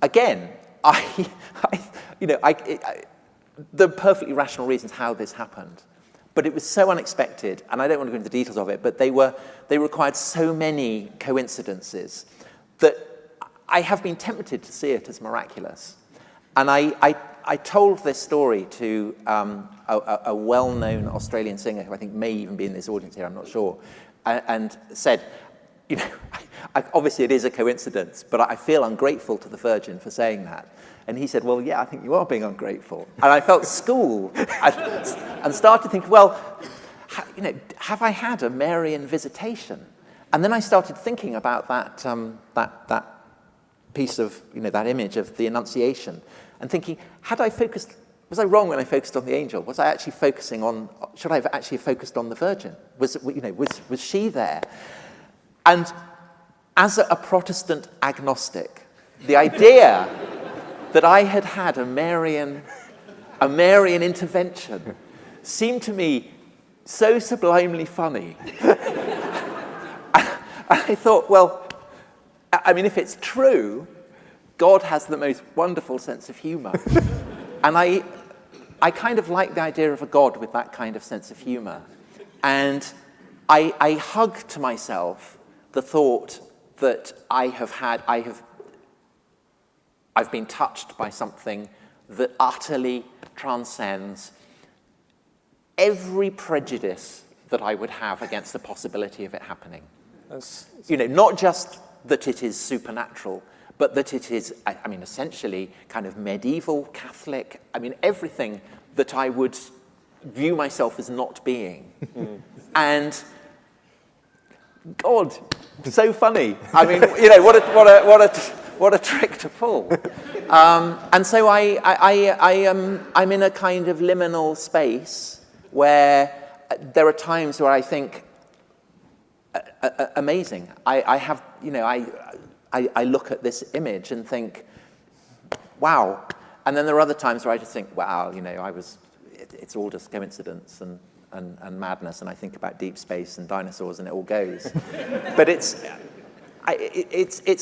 again, there are perfectly rational reasons how this happened. But it was so unexpected, and I don't want to go into the details of it, but they required so many coincidences that I have been tempted to see it as miraculous. And I told this story to a well-known Australian singer who I think may even be in this audience here, I'm not sure, and said, obviously it is a coincidence, but I feel ungrateful to the Virgin for saying that. And he said, well, yeah, I think you are being ungrateful. And I felt schooled and started thinking, well, have I had a Marian visitation? And then I started thinking about that piece of, that image of the Annunciation, and thinking, was I wrong when I focused on the angel? Was I actually should I have actually focused on the Virgin? Was she there? And as a Protestant agnostic, the idea that I had had a Marian intervention seemed to me so sublimely funny. I thought, well, I mean, if it's true, God has the most wonderful sense of humor. And I kind of like the idea of a God with that kind of sense of humor. And I hug to myself the thought that I've been touched by something that utterly transcends every prejudice that I would have against the possibility of it happening. Not just that it is supernatural, but that it is, I mean, essentially kind of medieval, Catholic, I mean, everything that I would view myself as not being. And God, so funny. I mean, what a trick to pull. And so I'm in a kind of liminal space where there are times where I think, amazing. I look at this image and think, wow. And then there are other times where I just think, wow, it's all just coincidence and madness, and I think about deep space and dinosaurs, and it all goes. But it's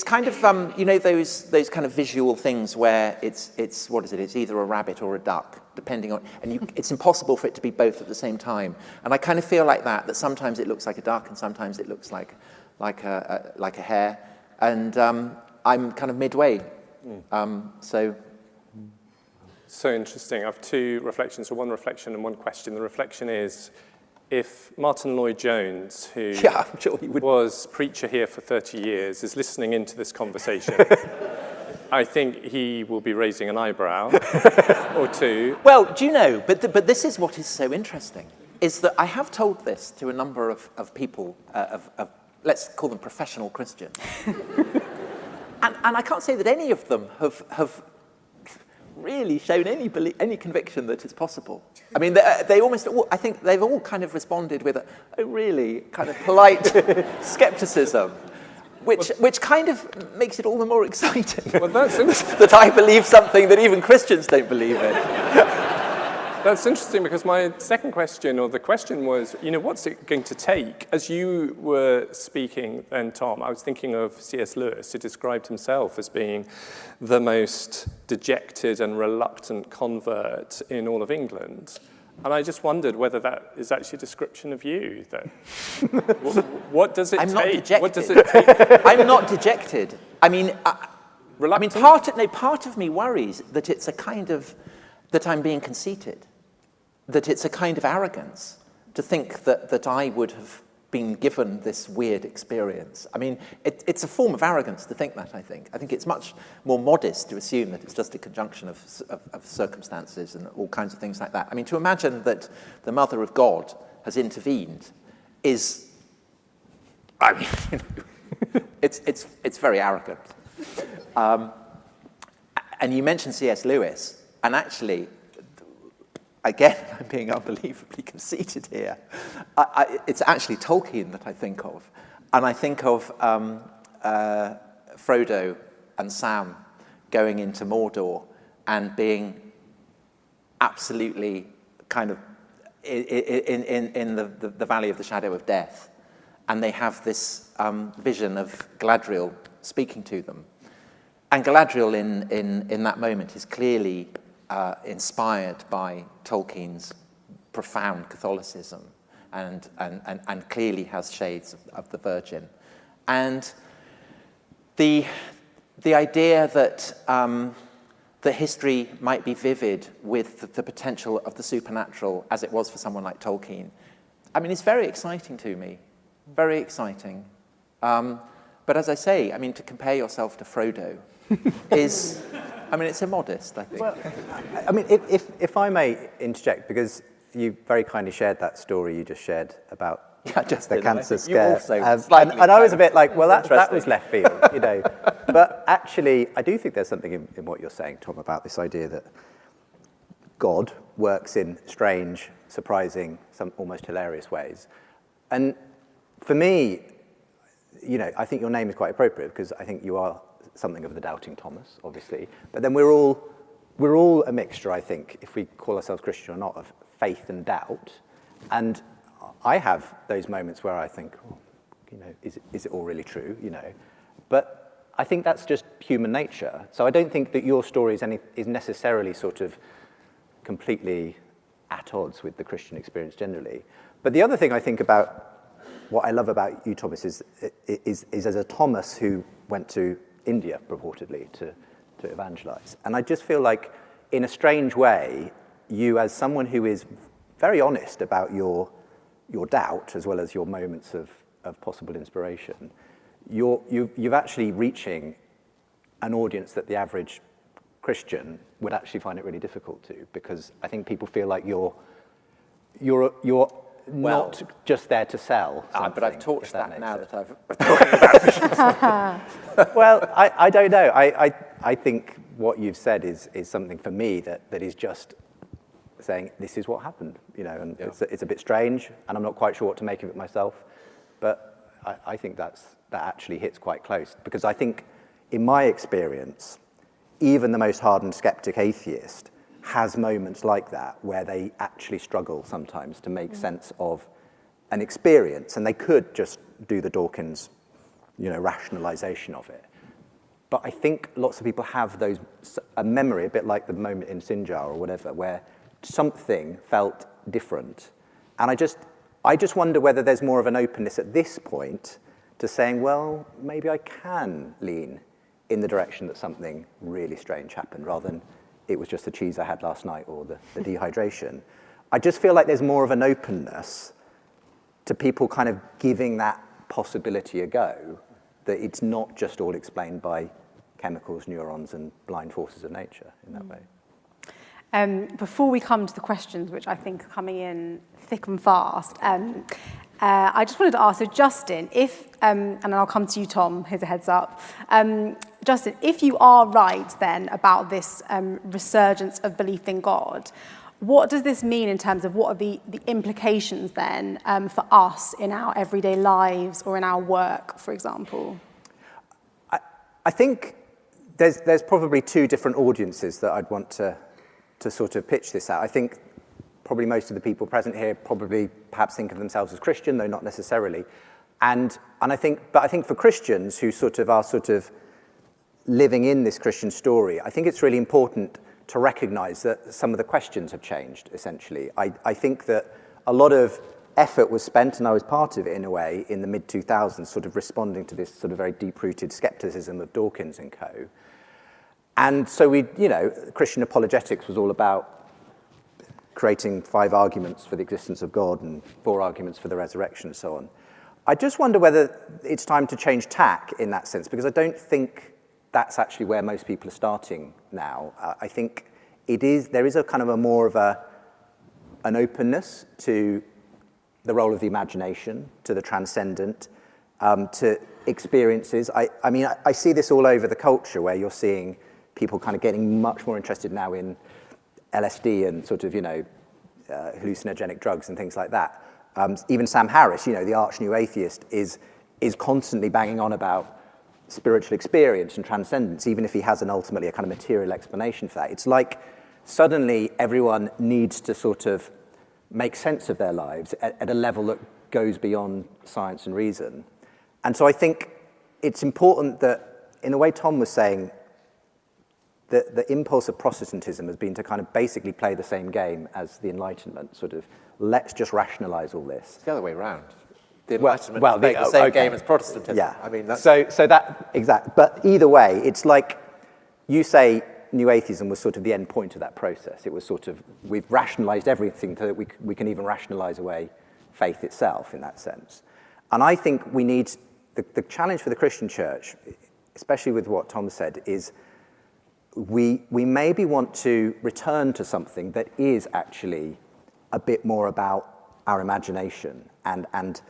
kind of those kind of visual things where it's what is it? It's either a rabbit or a duck, depending on, and it's impossible for it to be both at the same time. And I kind of feel like that sometimes it looks like a duck and sometimes it looks like a hare, and I'm kind of midway. So interesting. I have two reflections, or one reflection and one question. The reflection is, if Martin Lloyd-Jones, who I'm sure he would. was preacher here for 30 years, is listening into this conversation, I think he will be raising an eyebrow or two. Well, do you know, but this is what is so interesting, is that I have told this to a number of people, of let's call them professional Christians. and I can't say that any of them have really shown any conviction that it's possible. I mean, they almost all, I think they've all kind of responded with a really kind of polite skepticism, which kind of makes it all the more exciting. Well, that's that I believe something that even Christians don't believe in. That's interesting, because my second question, or the question was, what's it going to take? As you were speaking then, Tom, I was thinking of C.S. Lewis, who described himself as being the most dejected and reluctant convert in all of England. And I just wondered whether that is actually a description of you. That what does it take? I'm not dejected. What does it take? I'm not dejected. I mean, part of me worries that it's a kind of, that I'm being conceited. That it's a kind of arrogance to think that I would have been given this weird experience. I mean, it's a form of arrogance to think that, I think. I think it's much more modest to assume that it's just a conjunction of circumstances and all kinds of things like that. I mean, to imagine that the Mother of God has intervened is, I mean, it's very arrogant. And you mentioned C.S. Lewis, and actually, again, I'm being unbelievably conceited here. It's actually Tolkien that I think of. And I think of Frodo and Sam going into Mordor and being absolutely kind of in the Valley of the Shadow of Death. And they have this vision of Galadriel speaking to them. And Galadriel in that moment is clearly inspired by Tolkien's profound Catholicism and clearly has shades of the Virgin. And the idea that that history might be vivid with the potential of the supernatural, as it was for someone like Tolkien, I mean, it's very exciting to me, very exciting. But as I say, I mean, to compare yourself to Frodo is, I mean, it's immodest, I think. Well, I mean, if I may interject, because you very kindly shared that story you just shared about the cancer scare. And I was a bit like, well, that was left field, But actually, I do think there's something in what you're saying, Tom, about this idea that God works in strange, surprising, some almost hilarious ways. And for me, I think your name is quite appropriate, because I think you are something of the doubting Thomas, obviously. But then we're all a mixture, I think, if we call ourselves Christian or not, of faith and doubt. And I have those moments where I think, is it all really true, But I think that's just human nature. So I don't think that your story is necessarily sort of completely at odds with the Christian experience generally. But the other thing I think about, what I love about you, Thomas, is as a Thomas who went to India, purportedly, to evangelize. And I just feel like, in a strange way, you, as someone who is very honest about your doubt, as well as your moments of possible inspiration, you've actually reaching an audience that the average Christian would actually find it really difficult to, because I think people feel like you're not just there to sell something. But I've torched that now sense. that I've talking about visions. Well, I don't know. I think what you've said is something for me that is just saying this is what happened, and it's a bit strange, and I'm not quite sure what to make of it myself, but I think that actually hits quite close, because I think, in my experience, even the most hardened skeptic atheist has moments like that where they actually struggle sometimes to make sense of an experience, and they could just do the Dawkins, rationalization of it. But I think lots of people have a memory, a bit like the moment in Sinjar or whatever, where something felt different. And I just wonder whether there's more of an openness at this point to saying, well, maybe I can lean in the direction that something really strange happened, rather than it was just the cheese I had last night or the dehydration. I just feel like there's more of an openness to people kind of giving that possibility a go, that it's not just all explained by chemicals, neurons, and blind forces of nature in that way. Before we come to the questions, which I think are coming in thick and fast, I just wanted to ask, so Justin, and then I'll come to you, Tom, here's a heads up. Justin, if you are right then about this resurgence of belief in God, what does this mean in terms of what are the implications then for us in our everyday lives or in our work, for example? I think there's probably two different audiences that I'd want to sort of pitch this out. I think probably most of the people present here probably perhaps think of themselves as Christian, though not necessarily. And I think for Christians who are living in this Christian story, I think it's really important to recognize that some of the questions have changed, essentially. I think that a lot of effort was spent, and I was part of it in a way, in the mid-2000s, sort of responding to this sort of very deep-rooted skepticism of Dawkins and co. And so Christian apologetics was all about creating 5 arguments for the existence of God and 4 arguments for the resurrection and so on. I just wonder whether it's time to change tack in that sense, because I don't think that's actually where most people are starting now. I think there is a kind of a more of an openness to the role of the imagination, to the transcendent, to experiences. I mean, I see this all over the culture, where you're seeing people kind of getting much more interested now in LSD and sort of, hallucinogenic drugs and things like that. Even Sam Harris, the arch new atheist, is constantly banging on about spiritual experience and transcendence, even if he has ultimately a kind of material explanation for that. It's like suddenly everyone needs to sort of make sense of their lives at a level that goes beyond science and reason. And so I think it's important that, in the way Tom was saying, the impulse of Protestantism has been to kind of basically play the same game as the Enlightenment, sort of, let's just rationalize all this. It's the other way around. The Enlightenment played the same game as Protestantism. Yeah. I mean, that's... So that, exactly. But either way, it's like you say New Atheism was sort of the end point of that process. It was sort of, we've rationalized everything so that we can even rationalize away faith itself in that sense. And I think we need, the challenge for the Christian church, especially with what Tom said, is we maybe want to return to something that is actually a bit more about our imagination and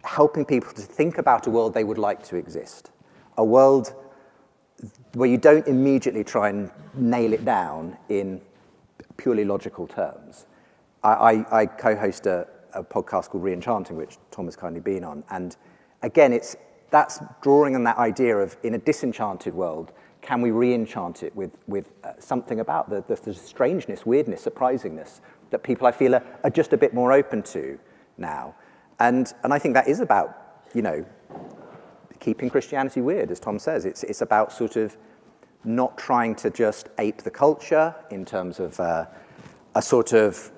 helping people to think about a world they would like to exist. A world where you don't immediately try and nail it down in purely logical terms. I co-host a podcast called Re-Enchanting, which Tom has kindly been on. And again, that's drawing on that idea of, in a disenchanted world, can we re-enchant it with something about the strangeness, weirdness, surprisingness that people, I feel, are just a bit more open to now. And I think that is about keeping Christianity weird, as Tom says. It's about sort of not trying to just ape the culture in terms of a sort of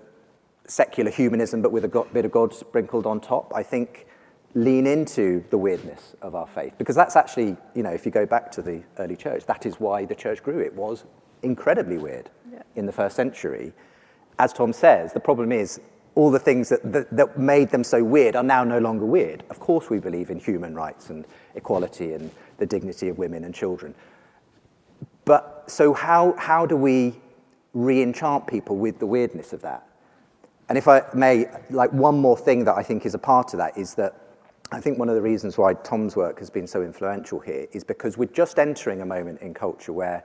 secular humanism, but with a bit of God sprinkled on top. I think lean into the weirdness of our faith, because that's actually, if you go back to the early church, that is why the church grew. It was incredibly weird in the first century. As Tom says, the problem is all the things that made them so weird are now no longer weird. Of course we believe in human rights and equality and the dignity of women and children. But so how do we re-enchant people with the weirdness of that? And if I may, one more thing that I think is a part of that is that I think one of the reasons why Tom's work has been so influential here is because we're just entering a moment in culture where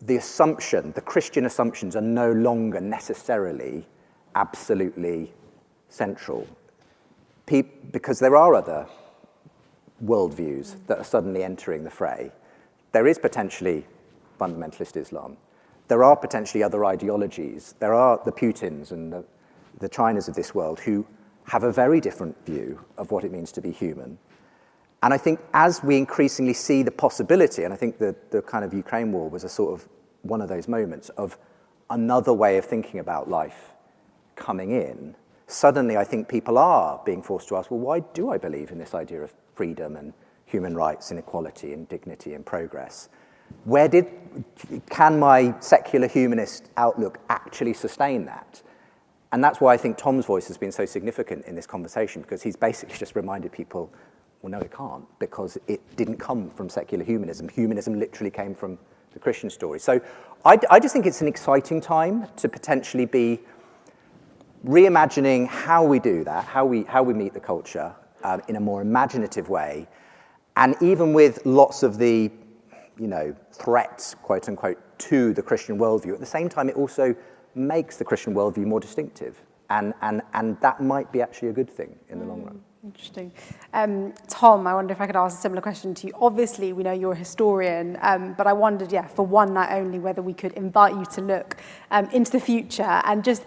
the Christian assumptions are no longer necessarily absolutely central, because there are other worldviews that are suddenly entering the fray. There is potentially fundamentalist Islam. There are potentially other ideologies. There are the Putins and the Chinas of this world who have a very different view of what it means to be human. And I think as we increasingly see the possibility, and I think the kind of Ukraine war was a sort of one of those moments of another way of thinking about life coming in, suddenly I think people are being forced to ask, well, why do I believe in this idea of freedom and human rights and equality and dignity and progress? Can my secular humanist outlook actually sustain that? And that's why I think Tom's voice has been so significant in this conversation, because he's basically just reminded people, well, no, it can't, because it didn't come from secular humanism. Humanism literally came from the Christian story. So I just think it's an exciting time to potentially be reimagining how we do that, how we meet the culture in a more imaginative way, and even with lots of the threats, quote unquote, to the Christian worldview. At the same time, it also makes the Christian worldview more distinctive, and that might be actually a good thing in the long run. Interesting. Tom, I wonder if I could ask a similar question to you. Obviously, we know you're a historian, but I wondered, for one night only, whether we could invite you to look into the future and just,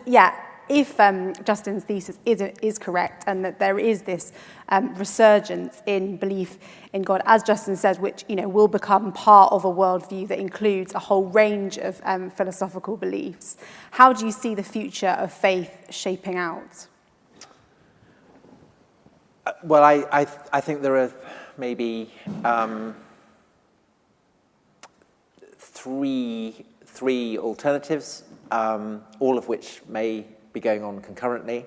if Justin's thesis is correct and that there is this resurgence in belief in God, as Justin says, which will become part of a worldview that includes a whole range of philosophical beliefs, how do you see the future of faith shaping out? Well, I think there are maybe three alternatives, all of which may be going on concurrently.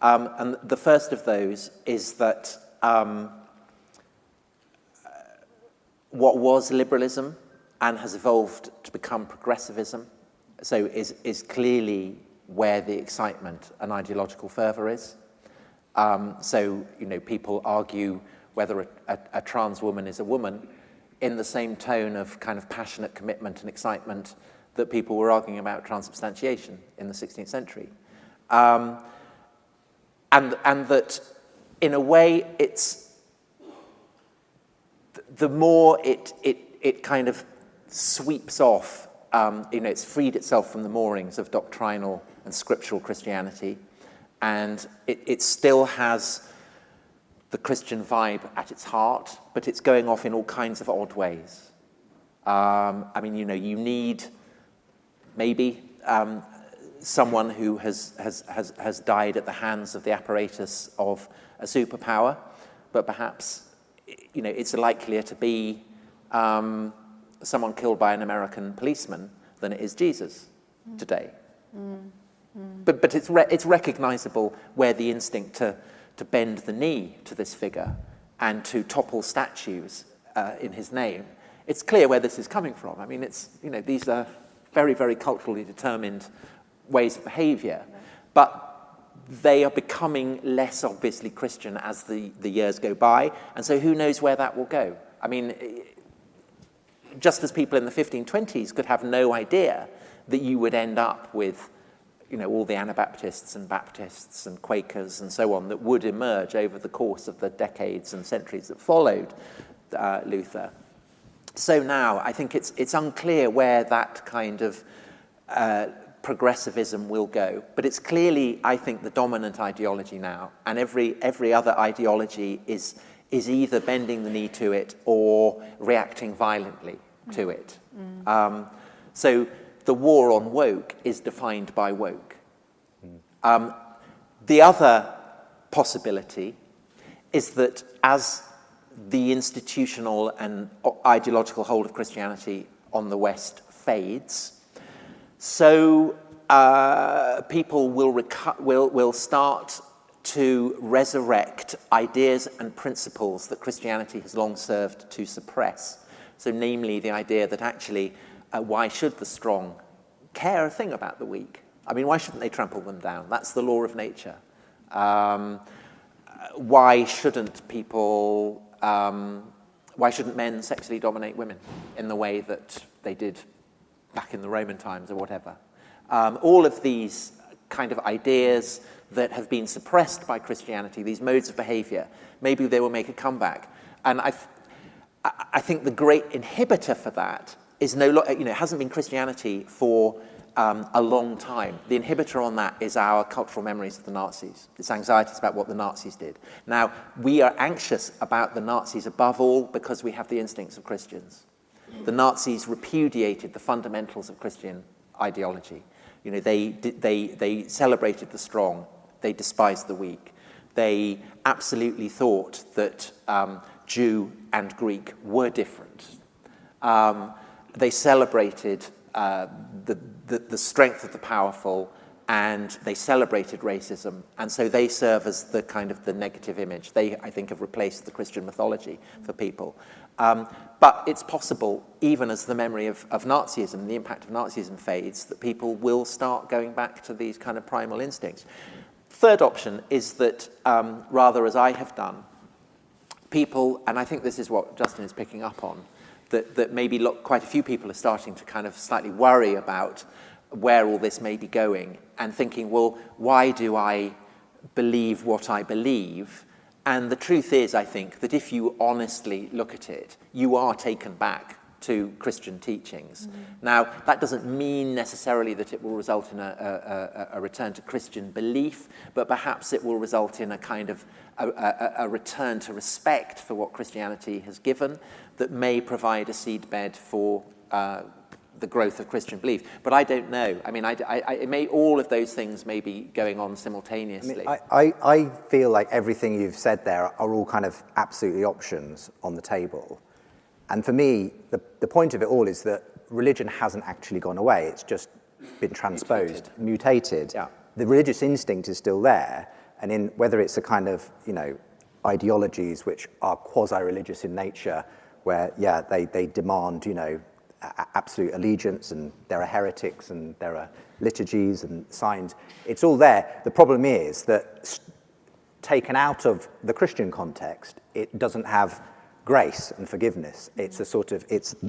And the first of those is that what was liberalism and has evolved to become progressivism, so is clearly where the excitement and ideological fervour is. So people argue whether a trans woman is a woman in the same tone of kind of passionate commitment and excitement that people were arguing about transubstantiation in the 16th century. And that, in a way, it's the more it kind of sweeps off, it's freed itself from the moorings of doctrinal and scriptural Christianity, and it still has the Christian vibe at its heart, but it's going off in all kinds of odd ways. You need maybe someone who has died at the hands of the apparatus of a superpower, but perhaps it's likelier to be someone killed by an American policeman than it is Jesus today. But it's recognizable where the instinct to bend the knee to this figure and to topple statues in his name, it's clear where this is coming from. I mean, these are very, very culturally determined ways of behavior, but they are becoming less obviously Christian as the years go by, and so who knows where that will go. I mean, just as people in the 1520s could have no idea that you would end up with all the Anabaptists and Baptists and Quakers and so on that would emerge over the course of the decades and centuries that followed Luther. So now I think it's unclear where that kind of progressivism will go. But it's clearly, I think, the dominant ideology now, and every other ideology is either bending the knee to it or reacting violently to it. So the war on woke is defined by woke. The other possibility is that as the institutional and ideological hold of Christianity on the West fades, so people will start to resurrect ideas and principles that Christianity has long served to suppress. So namely the idea that actually, why should the strong care a thing about the weak? I mean, why shouldn't they trample them down? That's the law of nature. Why shouldn't men sexually dominate women in the way that they did back in the Roman times or whatever? All of these kind of ideas that have been suppressed by Christianity, these modes of behavior, maybe they will make a comeback. And I think the great inhibitor for that is it hasn't been Christianity for a long time. The inhibitor on that is our cultural memories of the Nazis. It's anxieties about what the Nazis did. Now, we are anxious about the Nazis above all because we have the instincts of Christians. The Nazis repudiated the fundamentals of Christian ideology. You know, they celebrated the strong. They despised the weak. They absolutely thought that Jew and Greek were different. They celebrated the strength of the powerful, and they celebrated racism, and so they serve as the kind of the negative image. They, I think, have replaced the Christian mythology for people. But it's possible, even as the memory of Nazism, the impact of Nazism fades, that people will start going back to these kind of primal instincts. Third option is that, rather as I have done, people, and I think this is what Justin is picking up on, that maybe quite a few people are starting to kind of slightly worry about where all this may be going and thinking, well, why do I believe what I believe? And the truth is, I think, that if you honestly look at it, you are taken back to Christian teachings. Now, that doesn't mean necessarily that it will result in a return to Christian belief, but perhaps it will result in a kind of a return to respect for what Christianity has given that may provide a seedbed for the growth of Christian belief. But I don't know. I mean, all of those things may be going on simultaneously. I feel like everything you've said there are all kind of absolutely options on the table. And for me, the point of it all is that religion hasn't actually gone away. It's just been transposed, mutated. Yeah. The religious instinct is still there. And in whether it's a kind of, ideologies which are quasi-religious in nature, where, they demand, absolute allegiance, and there are heretics, and there are liturgies and signs. It's all there. The problem is that taken out of the Christian context, it doesn't have grace and forgiveness. It's it's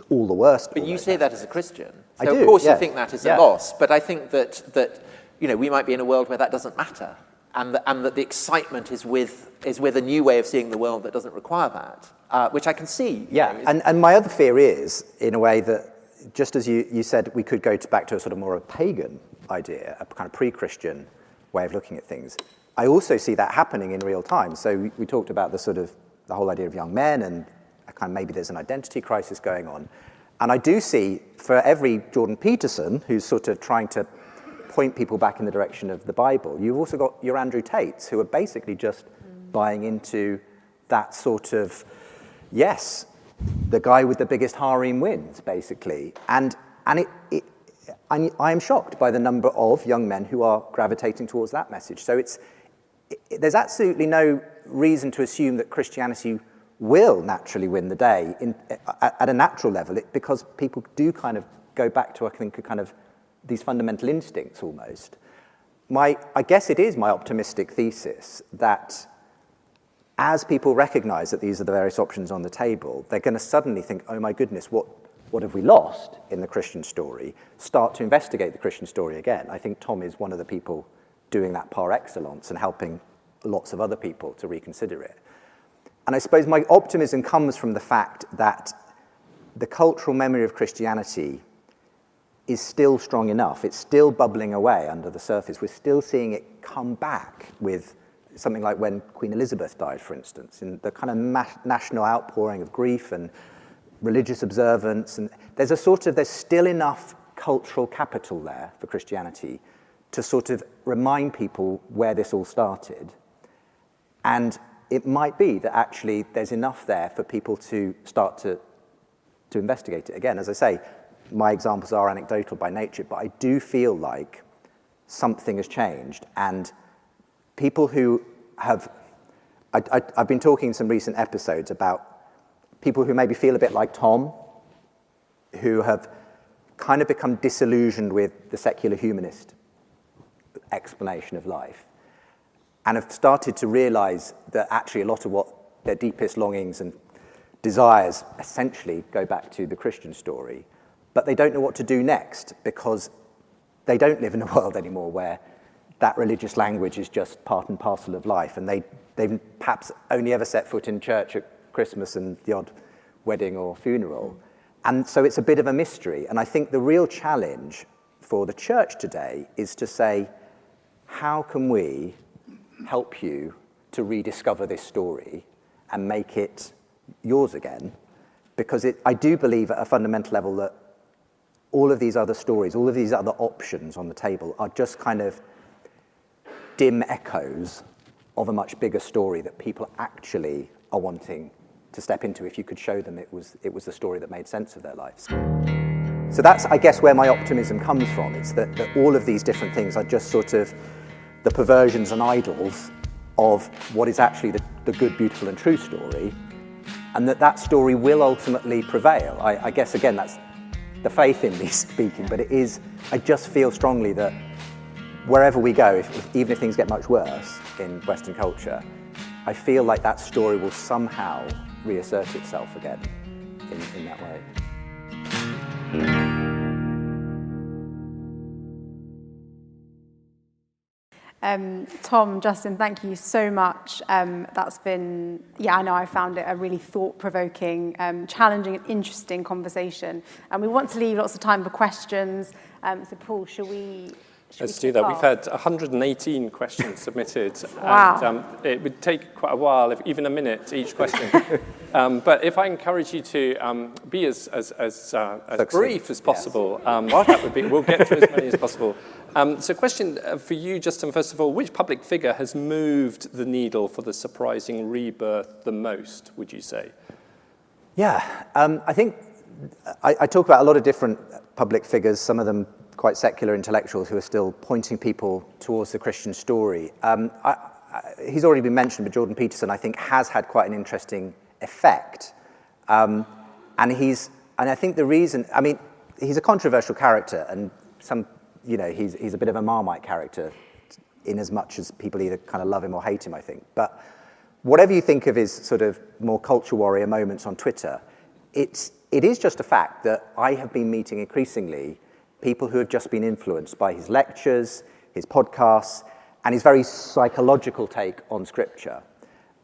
all the worst. But you say that as a Christian. So I do, of course yes. you think that is a loss. But I think that we might be in a world where that doesn't matter. And that the excitement is with a new way of seeing the world that doesn't require that, which I can see. Yeah, and my other fear is, in a way, that just as you said, we could go back to a sort of more of a pagan idea, a kind of pre-Christian way of looking at things. I also see that happening in real time. So we talked about the whole idea of young men, and kind of maybe there's an identity crisis going on. And I do see, for every Jordan Peterson who's sort of trying to point people back in the direction of the Bible, you've also got your Andrew Tates, who are basically just buying into that sort of, yes, the guy with the biggest harem wins, basically. And I am shocked by the number of young men who are gravitating towards that message. So there's absolutely no reason to assume that Christianity will naturally win the day at a natural level, because people do kind of go back to, I think, a kind of these fundamental instincts almost. I guess it is my optimistic thesis that as people recognize that these are the various options on the table, they're going to suddenly think, oh my goodness, what have we lost in the Christian story? Start to investigate the Christian story again. I think Tom is one of the people doing that par excellence and helping lots of other people to reconsider it. And I suppose my optimism comes from the fact that the cultural memory of Christianity is still strong enough. It's still bubbling away under the surface. We're still seeing it come back with something like when Queen Elizabeth died, for instance, in the kind of national outpouring of grief and religious observance. And there's still enough cultural capital there for Christianity to sort of remind people where this all started. And it might be that actually there's enough there for people to start to investigate it. Again, as I say, my examples are anecdotal by nature, but I do feel like something has changed. And people who have, I've been talking in some recent episodes about people who maybe feel a bit like Tom, who have kind of become disillusioned with the secular humanist explanation of life, and have started to realize that actually a lot of what their deepest longings and desires essentially go back to the Christian story, but they don't know what to do next because they don't live in a world anymore where that religious language is just part and parcel of life, and they've perhaps only ever set foot in church at Christmas and the odd wedding or funeral. And so it's a bit of a mystery. And I think the real challenge for the church today is to say, how can we help you to rediscover this story and make it yours again? Because I do believe at a fundamental level that all of these other stories, all of these other options on the table are just kind of dim echoes of a much bigger story that people actually are wanting to step into if you could show them it was the story that made sense of their lives. So that's, I guess, where my optimism comes from. It's that all of these different things are just sort of the perversions and idols of what is actually the good, beautiful and true story, and that story will ultimately prevail. I guess, again, that's the faith in me speaking, but it is, I just feel strongly that wherever we go, even if things get much worse in Western culture, I feel like that story will somehow reassert itself again in that way. Tom, Justin, thank you so much. That's been, I know I found it a really thought-provoking, challenging and interesting conversation. And we want to leave lots of time for questions. So Paul, Let's do that. We've had 118 questions submitted. Wow. And it would take quite a while, even a minute, each question. But if I encourage you to be as brief as possible, that would be, we'll get through as many as possible. So question for you, Justin, first of all, which public figure has moved the needle for the surprising rebirth the most, would you say? Yeah, I think I talk about a lot of different public figures, some of them quite secular intellectuals who are still pointing people towards the Christian story. He's already been mentioned, but Jordan Peterson, I think, has had quite an interesting effect. And I think the reason, I mean, he's a controversial character, and he's a bit of a Marmite character in as much as people either kind of love him or hate him, I think. But whatever you think of his sort of more culture warrior moments on Twitter, it is just a fact that I have been meeting increasingly people who have just been influenced by his lectures, his podcasts, and his very psychological take on Scripture.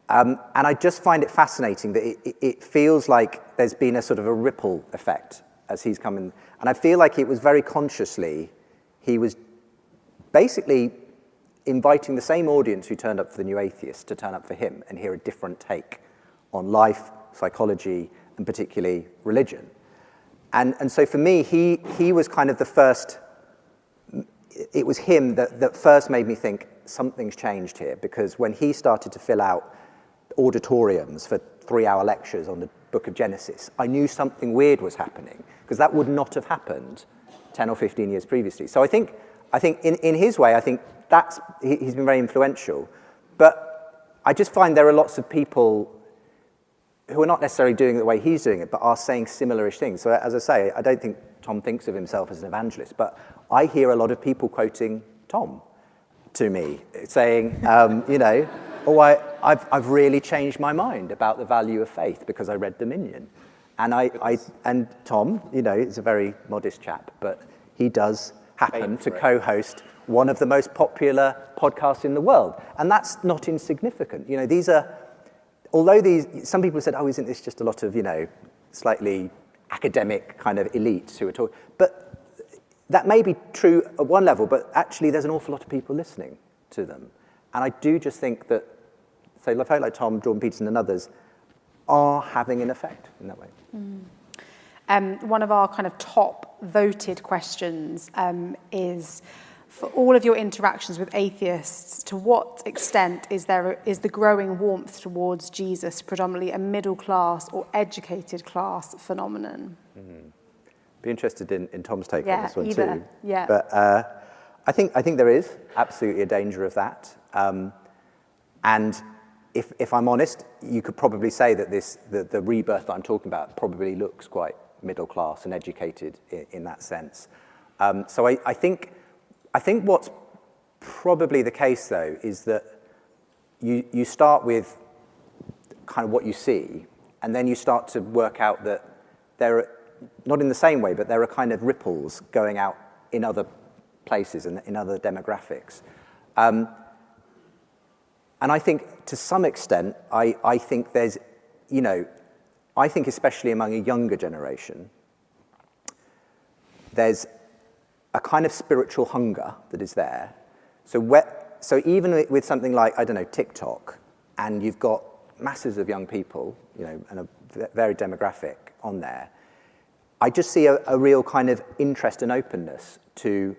And I just find it fascinating that it feels like there's been a sort of a ripple effect as he's come in. And I feel like it was very consciously, he was basically inviting the same audience who turned up for the New Atheist to turn up for him and hear a different take on life, psychology, and particularly religion. And so for me, he was kind of the first, it was him that first made me think something's changed here, because when he started to fill out auditoriums for 3-hour lectures on the book of Genesis, I knew something weird was happening, because that would not have happened 10 or 15 years previously. So I think in his way, I think he's been very influential. But I just find there are lots of people who are not necessarily doing it the way he's doing it, but are saying similar-ish things. So as I say, I don't think Tom thinks of himself as an evangelist, but I hear a lot of people quoting Tom to me, saying, I've really changed my mind about the value of faith because I read Dominion. And Tom, is a very modest chap, but he does happen to co-host one of the most popular podcasts in the world. And that's not insignificant. These are, although some people said, isn't this just a lot of, slightly academic kind of elites who are talking, but that may be true at one level, but actually there's an awful lot of people listening to them. And I do just think that, say, folk like Tom, Jordan Peterson and others are having an effect in that way. One of our kind of top voted questions is, for all of your interactions with atheists, to what extent is the growing warmth towards Jesus predominantly a middle class or educated class phenomenon? Be interested in Tom's take on this one either. too. Yeah. But I think there is absolutely a danger of that. And if I'm honest, you could probably say that the rebirth that I'm talking about probably looks quite middle class and educated in that sense. So I think what's probably the case though is that you start with kind of what you see, and then you start to work out that there are, not in the same way, but there are kind of ripples going out in other places and in other demographics. And I think to some extent, I think there's, I think especially among a younger generation, there's a kind of spiritual hunger that is there. So even with something like, I don't know, TikTok, and you've got masses of young people, and a varied demographic on there, I just see a real kind of interest and openness to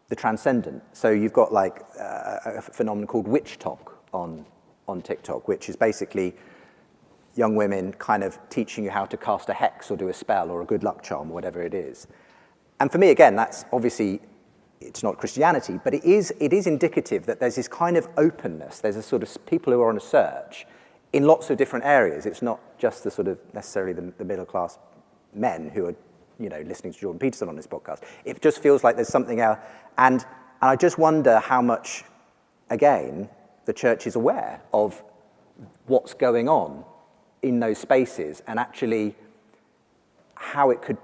the transcendent. So you've got like a phenomenon called witch talk on TikTok, which is basically young women kind of teaching you how to cast a hex or do a spell or a good luck charm or whatever it is. And for me, again, that's obviously, it's not Christianity, but it is indicative that there's this kind of openness. There's a sort of people who are on a search in lots of different areas. It's not just the sort of necessarily the middle class men who are, listening to Jordan Peterson on this podcast. It just feels like there's something else. And I just wonder how much, again, the church is aware of what's going on in those spaces and actually how it could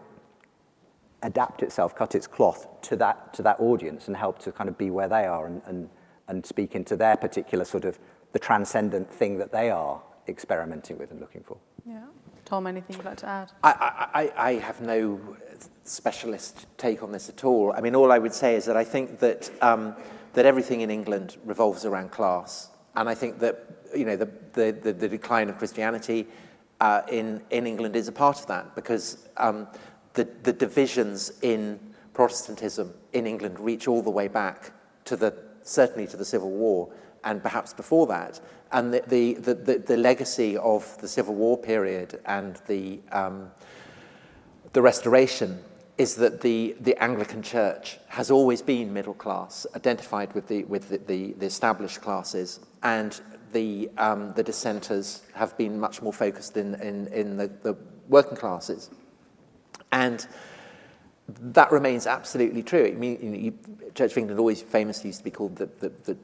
adapt itself, cut its cloth to that audience and help to kind of be where they are and speak into their particular sort of the transcendent thing that they are experimenting with and looking for. Yeah. Tom, anything you'd like to add? I have no specialist take on this at all. I mean, all I would say is that I think that that everything in England revolves around class, and I think that the decline of Christianity in England is a part of that, because the divisions in Protestantism in England reach all the way back to certainly to the Civil War, and perhaps before that. And the legacy of the Civil War period and the Restoration is that the Anglican Church has always been middle class, identified with the established classes, and the dissenters have been much more focused in the working classes. And that remains absolutely true. I mean, Church of England always famously used to be called the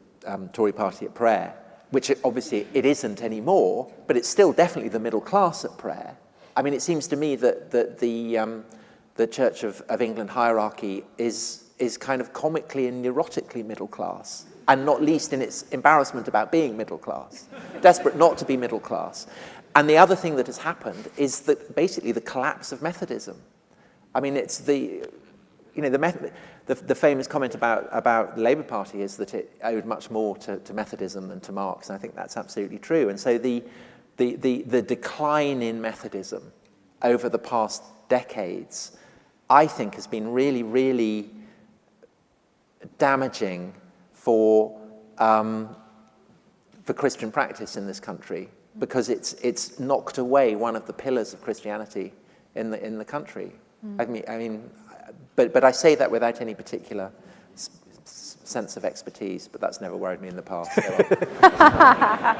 Tory party at prayer, which obviously it isn't anymore, but it's still definitely the middle class at prayer. I mean, it seems to me that the Church of England hierarchy is kind of comically and neurotically middle class, and not least in its embarrassment about being middle class, desperate not to be middle class. And the other thing that has happened is that basically the collapse of Methodism. I mean, it's the famous comment about the Labour Party is that it owed much more to Methodism than to Marx, and I think that's absolutely true. And so the decline in Methodism over the past decades, I think, has been really, really damaging for Christian practice in this country, because it's knocked away one of the pillars of Christianity in the country. I mean, but I say that without any particular sense of expertise, but that's never worried me in the past.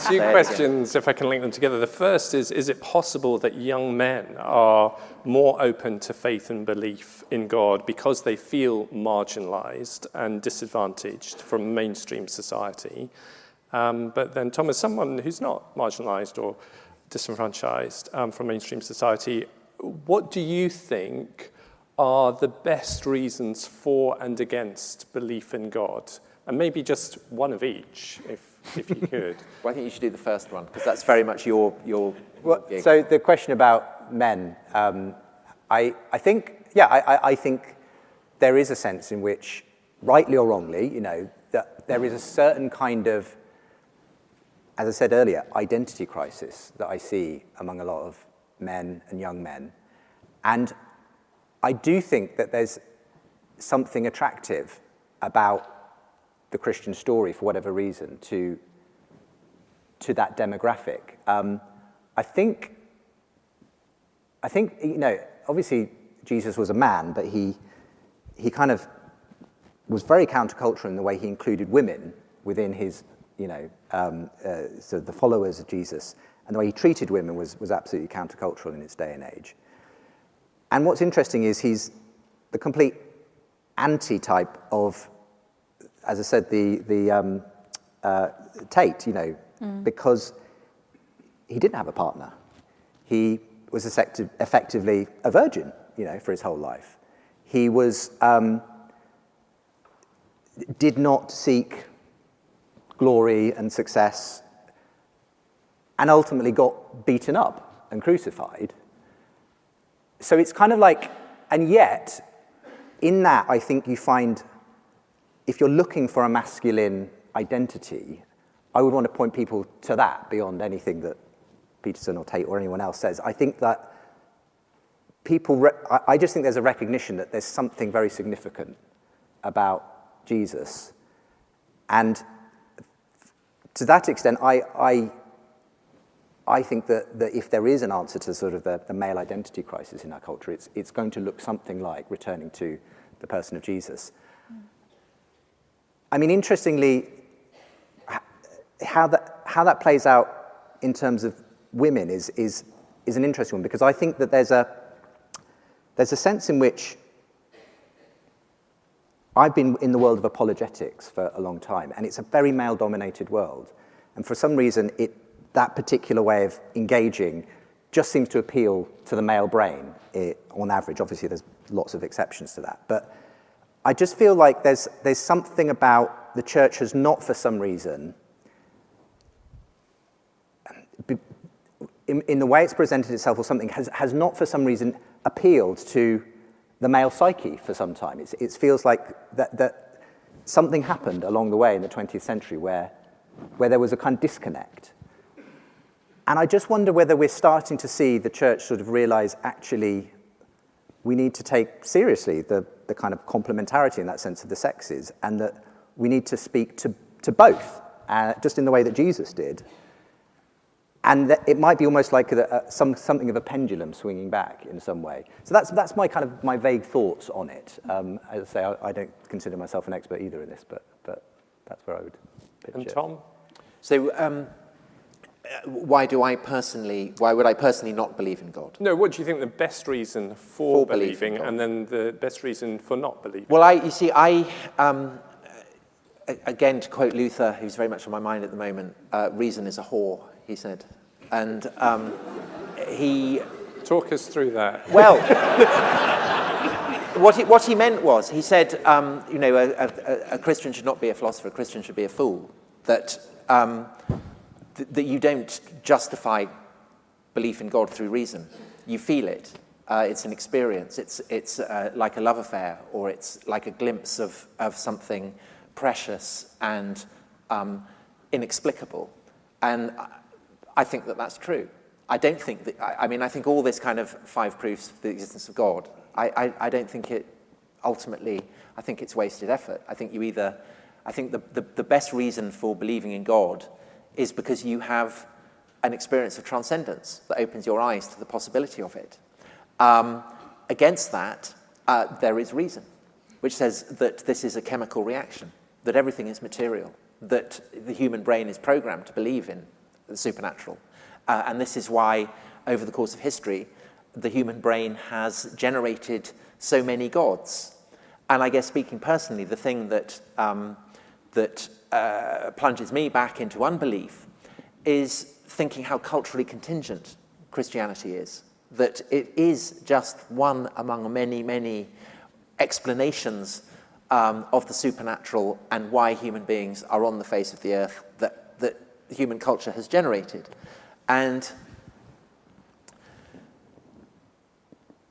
Two questions, if I can link them together. The first is it possible that young men are more open to faith and belief in God because they feel marginalized and disadvantaged from mainstream society? But then, Tom, as someone who's not marginalized or disenfranchised from mainstream society, what do you think are the best reasons for and against belief in God? And maybe just one of each, if you could. Well, I think you should do the first one, because that's very much your gig. So the question about men, I think there is a sense in which, rightly or wrongly, that there is a certain kind of, as I said earlier, identity crisis that I see among a lot of men and young men. And I do think that there's something attractive about the Christian story, for whatever reason, to that demographic. I think, obviously Jesus was a man, but he kind of was very countercultural in the way he included women within his, so the followers of Jesus, and the way he treated women was absolutely countercultural in its day and age. And what's interesting is he's the complete anti-type of, as I said, the Tate, because he didn't have a partner. He was effectively a virgin, for his whole life. He was did not seek glory and success, and ultimately got beaten up and crucified. So it's kind of like, and yet, in that, I think you find, if you're looking for a masculine identity, I would want to point people to that beyond anything that Peterson or Tate or anyone else says. I think that I just think there's a recognition that there's something very significant about Jesus. And to that extent, I think that if there is an answer to sort of the male identity crisis in our culture, it's going to look something like returning to the person of Jesus. I mean, interestingly, how that plays out in terms of women is an interesting one, because I think that there's a sense in which I've been in the world of apologetics for a long time, and it's a very male-dominated world. And for some reason, that particular way of engaging just seems to appeal to the male brain on average. Obviously, there's lots of exceptions to that. But I just feel like there's something about the church has not, for some reason, in the way it's presented itself or something, has not for some reason appealed to the male psyche for some time. It feels like that something happened along the way in the 20th century where there was a kind of disconnect. And I just wonder whether we're starting to see the church sort of realize, actually, we need to take seriously the kind of complementarity in that sense of the sexes, and that we need to speak to both, just in the way that Jesus did. And that it might be almost like something of a pendulum swinging back in some way. So that's my vague thoughts on it. As I say, I don't consider myself an expert either in this, but that's where I would pitch and it. Tom? So why would I personally not believe in God? No, what do you think the best reason for believing, God, and then the best reason for not believing? Well, again, to quote Luther, who's very much on my mind at the moment, reason is a whore, he said. And he... Talk us through that. Well, what he meant was, he said, a Christian should not be a philosopher, a Christian should be a fool. That you don't justify belief in God through reason. You feel it. It's an experience. It's like a love affair, or it's like a glimpse of something precious and inexplicable. And I think that that's true. I don't think that, I think all this kind of 5 proofs of the existence of God, I don't think it, ultimately, I think it's wasted effort. I think the best reason for believing in God is because you have an experience of transcendence that opens your eyes to the possibility of it. Against that, there is reason, which says that this is a chemical reaction, that everything is material, that the human brain is programmed to believe in the supernatural. And this is why, over the course of history, the human brain has generated so many gods. And I guess, speaking personally, the thing that plunges me back into unbelief is thinking how culturally contingent Christianity is. That it is just one among many, many explanations of the supernatural and why human beings are on the face of the earth that human culture has generated. And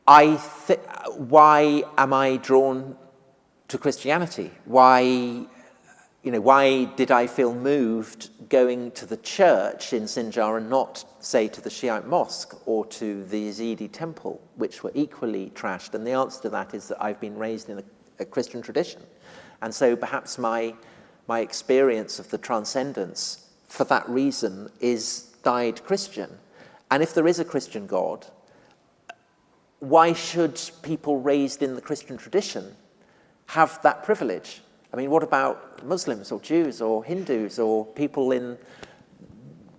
why am I drawn to Christianity. Why did I feel moved going to the church in Sinjar and not, say, to the Shiite mosque or to the Yazidi temple, which were equally trashed? And the answer to that is that I've been raised in a Christian tradition. And so perhaps my experience of the transcendence, for that reason, is dyed Christian. And if there is a Christian God, why should people raised in the Christian tradition have that privilege? I mean, what about Muslims or Jews or Hindus or people in,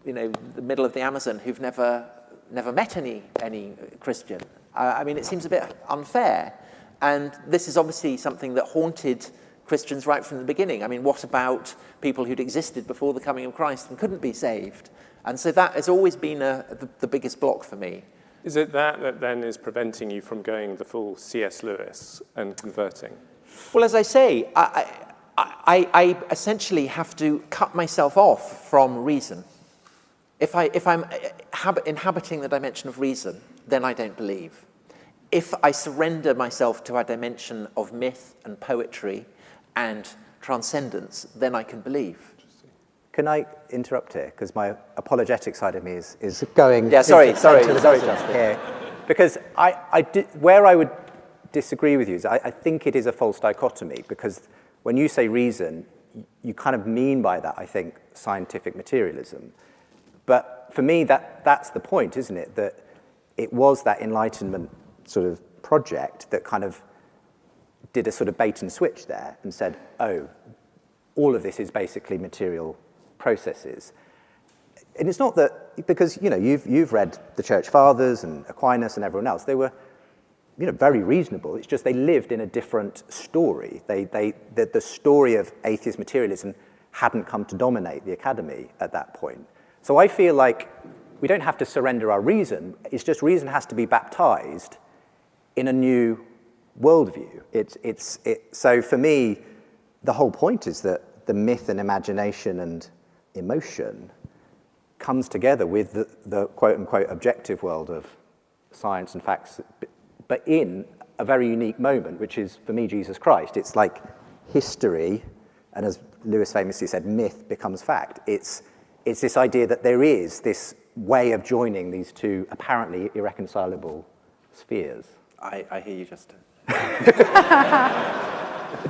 the middle of the Amazon who've never met any Christian? I mean, it seems a bit unfair. And this is obviously something that haunted Christians right from the beginning. I mean, what about people who'd existed before the coming of Christ and couldn't be saved? And so that has always been the biggest block for me. Is it that then is preventing you from going the full C.S. Lewis and converting? Well, as I say, I essentially have to cut myself off from reason. If I'm inhabiting the dimension of reason, then I don't believe. If I surrender myself to a dimension of myth and poetry and transcendence, then I can believe. Can I interrupt here? Because my apologetic side of me is going... Yeah, sorry, Justin. Here. Because where I would disagree with you is I think it is a false dichotomy, because when you say reason, you kind of mean by that, I think, scientific materialism. But for me, that's the point, isn't it? That it was that Enlightenment sort of project that kind of did a sort of bait and switch there and said, oh, all of this is basically material processes. And it's not that, because, you've read the Church Fathers and Aquinas and everyone else, they were, very reasonable. It's just they lived in a different story. The story of atheist materialism hadn't come to dominate the academy at that point. So I feel like we don't have to surrender our reason. It's just reason has to be baptized in a new worldview. So for me, the whole point is that the myth and imagination and emotion comes together with the quote-unquote objective world of science and facts, but in a very unique moment, which is, for me, Jesus Christ. It's like history, and as Lewis famously said, myth becomes fact. It's this idea that there is this way of joining these two apparently irreconcilable spheres. I hear you, Justin.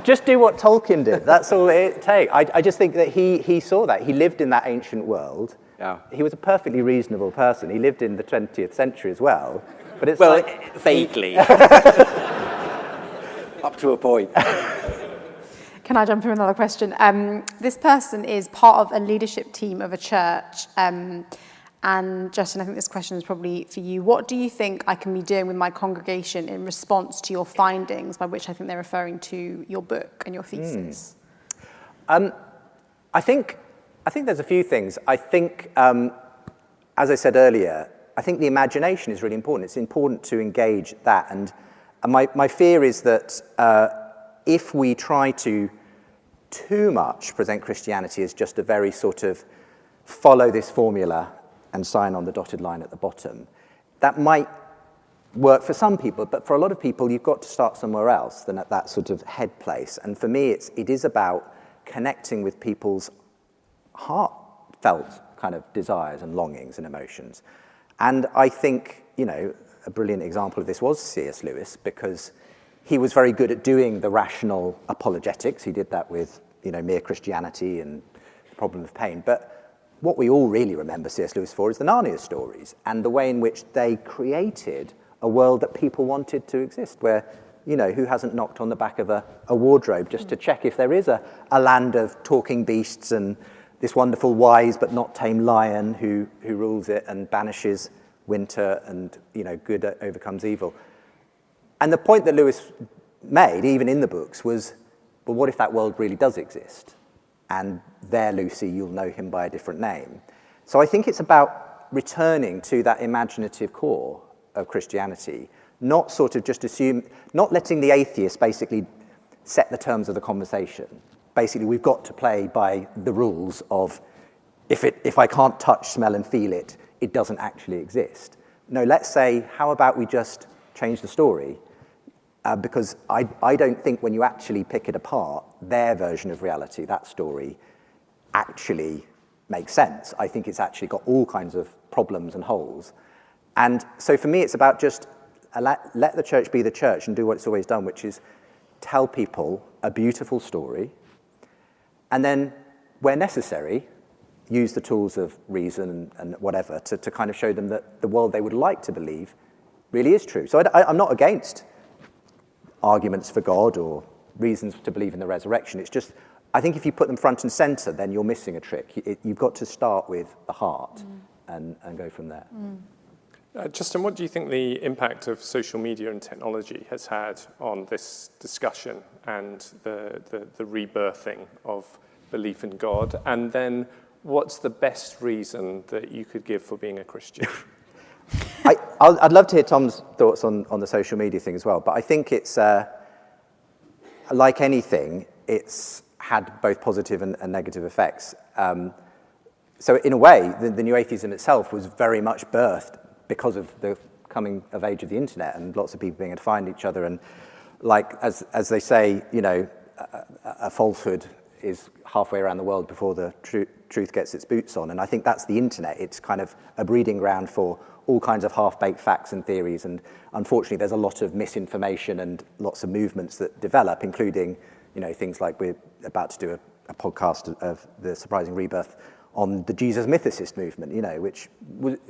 Just do what Tolkien did. That's all it takes. I just think that he saw that. He lived in that ancient world. Yeah. He was a perfectly reasonable person. He lived in the 20th century as well. But it's vaguely. Up to a point. Can I jump in with another question? This person is part of a leadership team of a church. And Justin, I think this question is probably for you. What do you think I can be doing with my congregation in response to your findings, by which I think they're referring to your book and your thesis? I think there's a few things. I think, as I said earlier, I think the imagination is really important. It's important to engage that. And my fear is that if we try to too much present Christianity as just a very sort of follow this formula and sign on the dotted line at the bottom, that might work for some people, but for a lot of people, you've got to start somewhere else than at that sort of head place. And for me, it is about connecting with people's heartfelt kind of desires and longings and emotions. And I think, a brilliant example of this was C.S. Lewis, because he was very good at doing the rational apologetics. He did that with, Mere Christianity and The Problem of Pain. But what we all really remember C.S. Lewis for is the Narnia stories and the way in which they created a world that people wanted to exist, where, who hasn't knocked on the back of a wardrobe just to check if there is a land of talking beasts and this wonderful wise but not tame lion who rules it and banishes winter and, good overcomes evil. And the point that Lewis made, even in the books, was, well, what if that world really does exist? And there, Lucy, you'll know him by a different name. So I think it's about returning to that imaginative core of Christianity, not sort of just not letting the atheist basically set the terms of the conversation. Basically, we've got to play by the rules of if I can't touch, smell, and feel it, it doesn't actually exist. No, let's say, how about we just change the story? because I don't think when you actually pick it apart, their version of reality, that story, actually makes sense. I think it's actually got all kinds of problems and holes. And so for me, it's about just let the church be the church and do what it's always done, which is tell people a beautiful story, and then, where necessary, use the tools of reason and whatever to kind of show them that the world they would like to believe really is true. So I'm not against arguments for God or reasons to believe in the resurrection. It's just, I think if you put them front and center, then you're missing a trick. You've got to start with the heart and go from there. Justin, what do you think the impact of social media and technology has had on this discussion and the rebirthing of belief in God? And then what's the best reason that you could give for being a Christian? I'd love to hear Tom's thoughts on the social media thing as well, but I think it's, like anything, it's had both positive and negative effects. So in a way, the new atheism itself was very much birthed because of the coming of age of the internet and lots of people being able to find each other. And like, as they say, you know, a falsehood is halfway around the world before the truth gets its boots on. And I think that's the internet. It's kind of a breeding ground for all kinds of half-baked facts and theories. And unfortunately, there's a lot of misinformation and lots of movements that develop, including, you know, things like we're about to do a podcast of the surprising rebirth on the Jesus mythicist movement, you know, which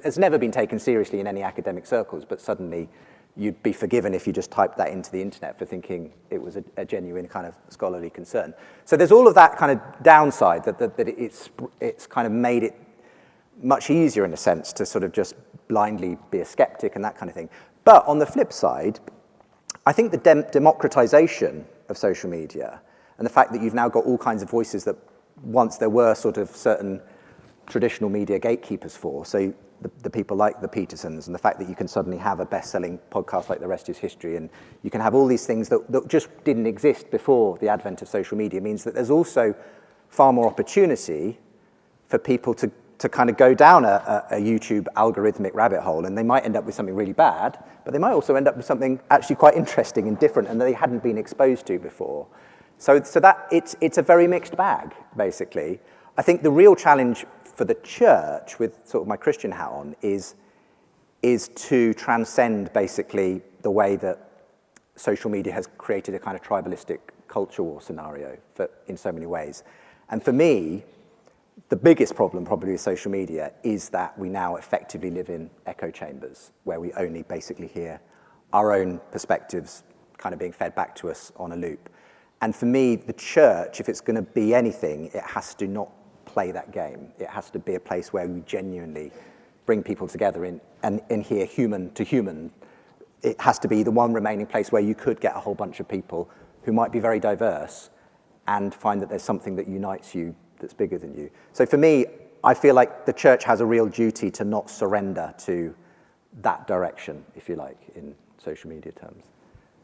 has never been taken seriously in any academic circles, but suddenly you'd be forgiven if you just typed that into the internet for thinking it was a genuine kind of scholarly concern. So there's all of that kind of downside that it's kind of made it much easier in a sense to sort of just blindly be a skeptic and that kind of thing. But on the flip side, I think the democratization of social media and the fact that you've now got all kinds of voices that once there were sort of certain traditional media gatekeepers for, so the people like the Petersons, and the fact that you can suddenly have a best-selling podcast like The Rest is History, and you can have all these things that just didn't exist before the advent of social media, means that there's also far more opportunity for people to kind of go down a YouTube algorithmic rabbit hole, and they might end up with something really bad, but they might also end up with something actually quite interesting and different and that they hadn't been exposed to before. So that it's a very mixed bag, basically. I think the real challenge for the church, with sort of my Christian hat on, is to transcend basically the way that social media has created a kind of tribalistic culture war scenario in so many ways. And for me, the biggest problem probably with social media is that we now effectively live in echo chambers where we only basically hear our own perspectives kind of being fed back to us on a loop. And for me, the church, if it's going to be anything, it has to not play that game. It has to be a place where we genuinely bring people together and hear human to human. It has to be the one remaining place where you could get a whole bunch of people who might be very diverse and find that there's something that unites you that's bigger than you. So for me, I feel like the church has a real duty to not surrender to that direction, if you like, in social media terms.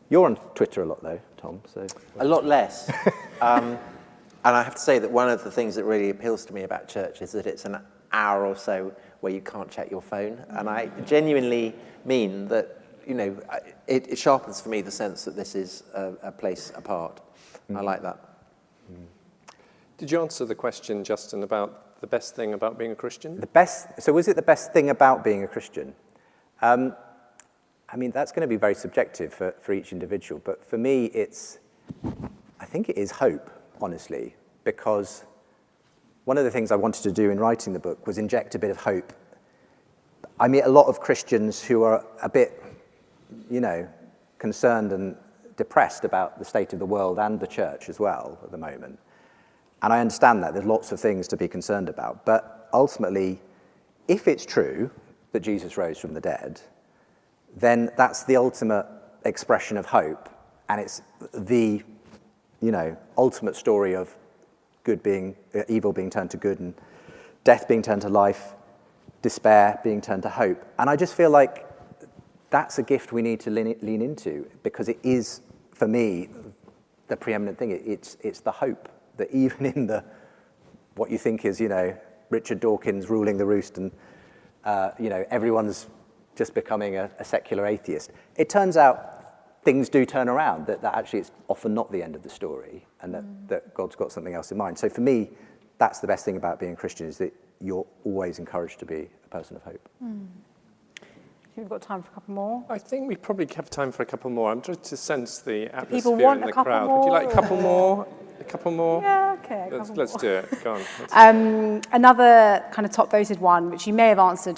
You're on Twitter a lot, though, Tom. So a lot less. And I have to say that one of the things that really appeals to me about church is that it's an hour or so where you can't check your phone. And I genuinely mean that, you know, it sharpens for me the sense that this is a place apart. I like that. Did you answer the question, Justin, about the best thing about being a Christian? So was it the best thing about being a Christian? I mean, that's going to be very subjective for each individual, but for me, I think it is hope, honestly, because one of the things I wanted to do in writing the book was inject a bit of hope. I meet a lot of Christians who are a bit, you know, concerned and depressed about the state of the world and the church as well at the moment. And I understand that. There's lots of things to be concerned about. But ultimately, if it's true that Jesus rose from the dead, then that's the ultimate expression of hope. And it's the, you know, ultimate story of evil being turned to good and death being turned to life, despair being turned to hope. And I just feel like that's a gift we need to lean into, because it is, for me, the preeminent thing. It's the hope that even in what you think is, you know, Richard Dawkins ruling the roost and, you know, everyone's just becoming a secular atheist. It turns out things do turn around, that actually it's often not the end of the story, and that God's got something else in mind. So for me, that's the best thing about being Christian, is that you're always encouraged to be a person of hope. We've got time for a couple more. I think we probably have time for a couple more. I'm trying to sense the people atmosphere want in a the couple crowd. more, Would you like a couple or- more? A couple more? Yeah, okay. Let's do it. Go on. Another kind of top voted one, which you may have answered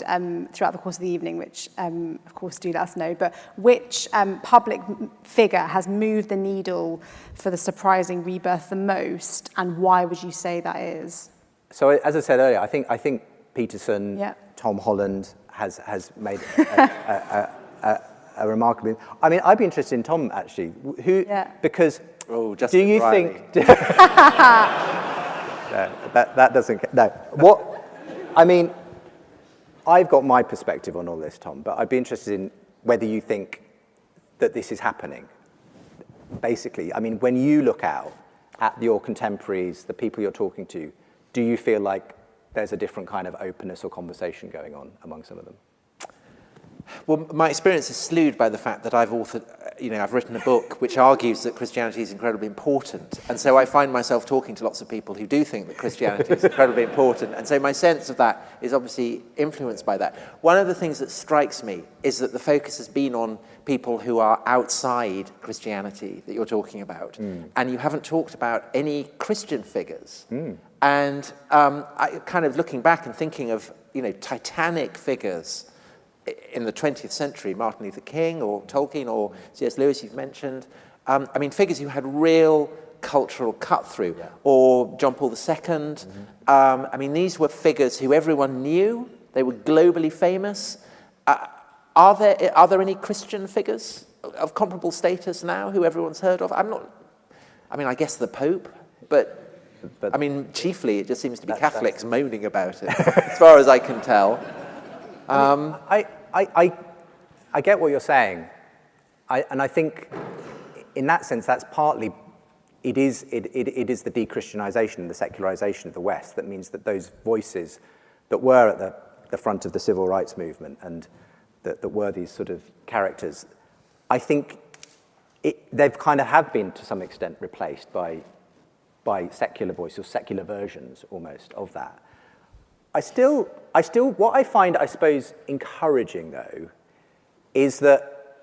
throughout the course of the evening, which of course do let us know, but which public figure has moved the needle for the surprising rebirth the most, and why would you say that is? So as I said earlier, I think Peterson, Yeah. Tom Holland has made a remarkable. I mean, I'd be interested in Tom actually, because Justin do you Brierley. think? No, that doesn't. No, what? I mean, I've got my perspective on all this, Tom, but I'd be interested in whether you think that this is happening. Basically, I mean, when you look out at your contemporaries, the people you're talking to, do you feel like there's a different kind of openness or conversation going on among some of them? Well, my experience is slewed by the fact that I've written a book which argues that Christianity is incredibly important. And so I find myself talking to lots of people who do think that Christianity is incredibly important. And so my sense of that is obviously influenced by that. One of the things that strikes me is that the focus has been on people who are outside Christianity that you're talking about. And you haven't talked about any Christian figures. And I kind of looking back and thinking of, titanic figures in the 20th century, Martin Luther King or Tolkien or C.S. Lewis, you've mentioned. Figures who had real cultural cut-through, or John Paul II. These were figures who everyone knew. They were globally famous. Are there any Christian figures of comparable status now who everyone's heard of? I guess the Pope, but chiefly it just seems to be Catholics moaning about it, as far as I can tell. I get what you're saying, and I think, in that sense, that's partly it is the de-Christianization and the secularization of the West that means that those voices that were at the front of the civil rights movement and that were these sort of characters, I think they've kind of have been to some extent replaced by secular voices, or secular versions almost of that. I still, what I find, I suppose, encouraging, though, is that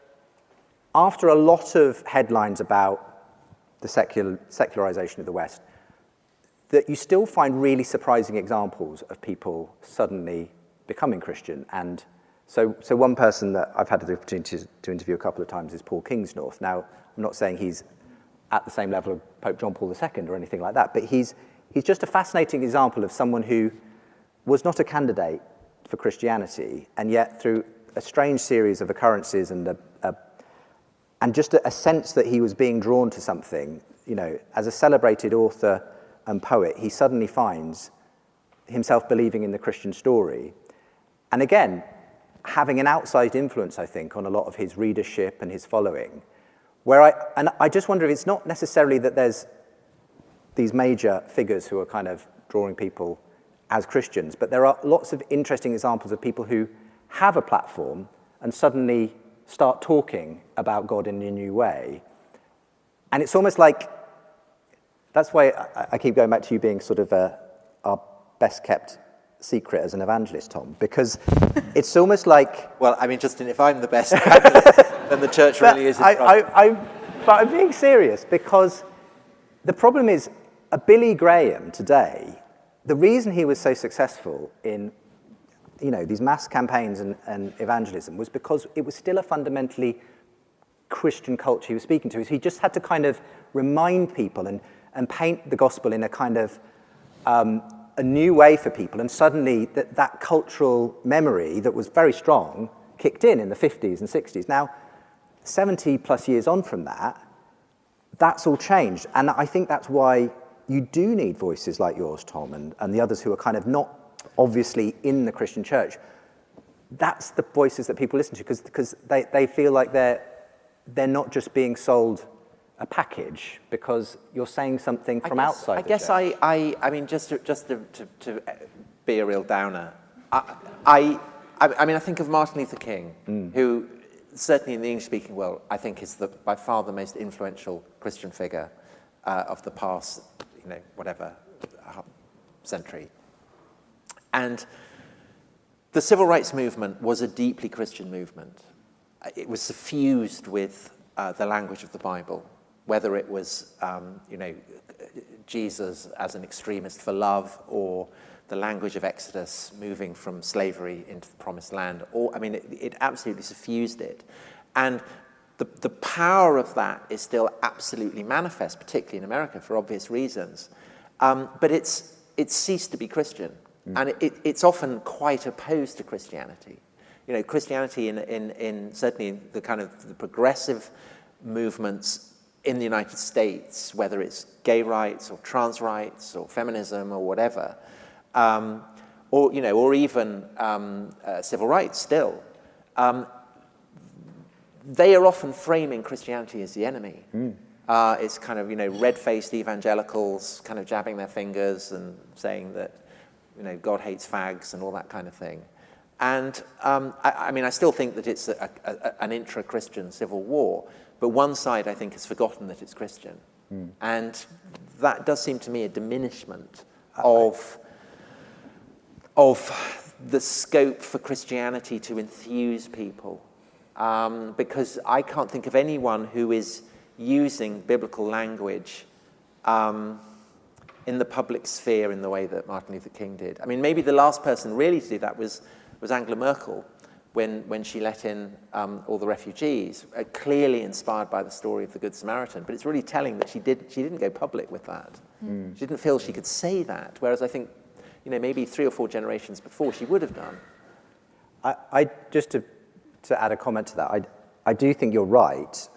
after a lot of headlines about the secularization of the West, that you still find really surprising examples of people suddenly becoming Christian. And so one person that I've had the opportunity to interview a couple of times is Paul Kingsnorth. Now, I'm not saying he's at the same level of Pope John Paul II or anything like that, but he's just a fascinating example of someone who was not a candidate for Christianity, and yet through a strange series of occurrences and just a sense that he was being drawn to something, as a celebrated author and poet, he suddenly finds himself believing in the Christian story. And again, having an outsized influence, I think, on a lot of his readership and his following, I just wonder if it's not necessarily that there's these major figures who are kind of drawing people as Christians, but there are lots of interesting examples of people who have a platform and suddenly start talking about God in a new way. And it's almost like, that's why I keep going back to you being sort of our best kept secret as an evangelist, Tom, because it's almost like... Well, Justin, if I'm the best evangelist, then the church really is in trouble. But I'm being serious, because the problem is, a Billy Graham today, the reason he was so successful in these mass campaigns and evangelism was because it was still a fundamentally Christian culture he was speaking to. He just had to kind of remind people and paint the gospel in a kind of a new way for people, and suddenly that cultural memory that was very strong kicked in the 50s and 60s. Now, 70 plus years on from that, that's all changed, and I think that's why you do need voices like yours, Tom, and the others who are kind of not obviously in the Christian church. That's the voices that people listen to, because they feel like they're not just being sold a package, because you're saying something from outside the church. I mean, just to be a real downer, I think of Martin Luther King, who certainly in the English-speaking world, I think is by far the most influential Christian figure of the past, century. And the civil rights movement was a deeply Christian movement. It was suffused with the language of the Bible, whether it was, Jesus as an extremist for love, or the language of Exodus moving from slavery into the promised land. It absolutely suffused it. And the power of that is still absolutely manifest, particularly in America for obvious reasons. But it's ceased to be Christian. And it's often quite opposed to Christianity. Christianity in certainly the kind of the progressive movements in the United States, whether it's gay rights or trans rights or feminism or whatever, or even civil rights still, they are often framing Christianity as the enemy. It's kind of, red-faced evangelicals kind of jabbing their fingers and saying that, God hates fags and all that kind of thing. And I still think that it's an intra-Christian civil war, but one side, I think, has forgotten that it's Christian. And that does seem to me a diminishment of the scope for Christianity to enthuse people. Because I can't think of anyone who is using biblical language in the public sphere in the way that Martin Luther King did. Maybe the last person really to do that was Angela Merkel, when she let in all the refugees, clearly inspired by the story of the Good Samaritan. But it's really telling that she didn't go public with that. She didn't feel she could say that, whereas I think, maybe 3 or 4 generations before she would have done. I just to add a comment to that, I do think you're right.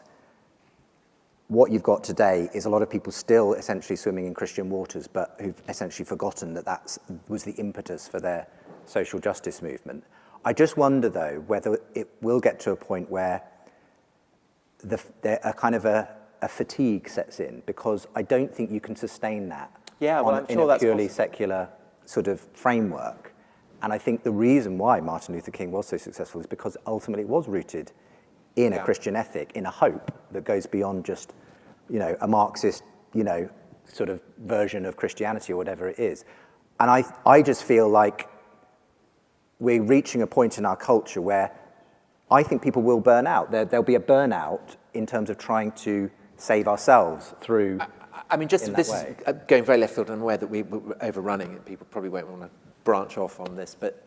What you've got today is a lot of people still essentially swimming in Christian waters, but who've essentially forgotten that was the impetus for their social justice movement. I just wonder, though, whether it will get to a point where a kind of a fatigue sets in, because I don't think you can sustain that in a purely secular sort of framework. And I think the reason why Martin Luther King was so successful is because ultimately it was rooted in a Christian ethic, in a hope that goes beyond just, a Marxist, sort of version of Christianity or whatever it is. And I just feel like we're reaching a point in our culture where I think people will burn out. There'll be a burnout in terms of trying to save ourselves through. This is going very left field. I'm aware that we're overrunning and people probably won't want to branch off on this. But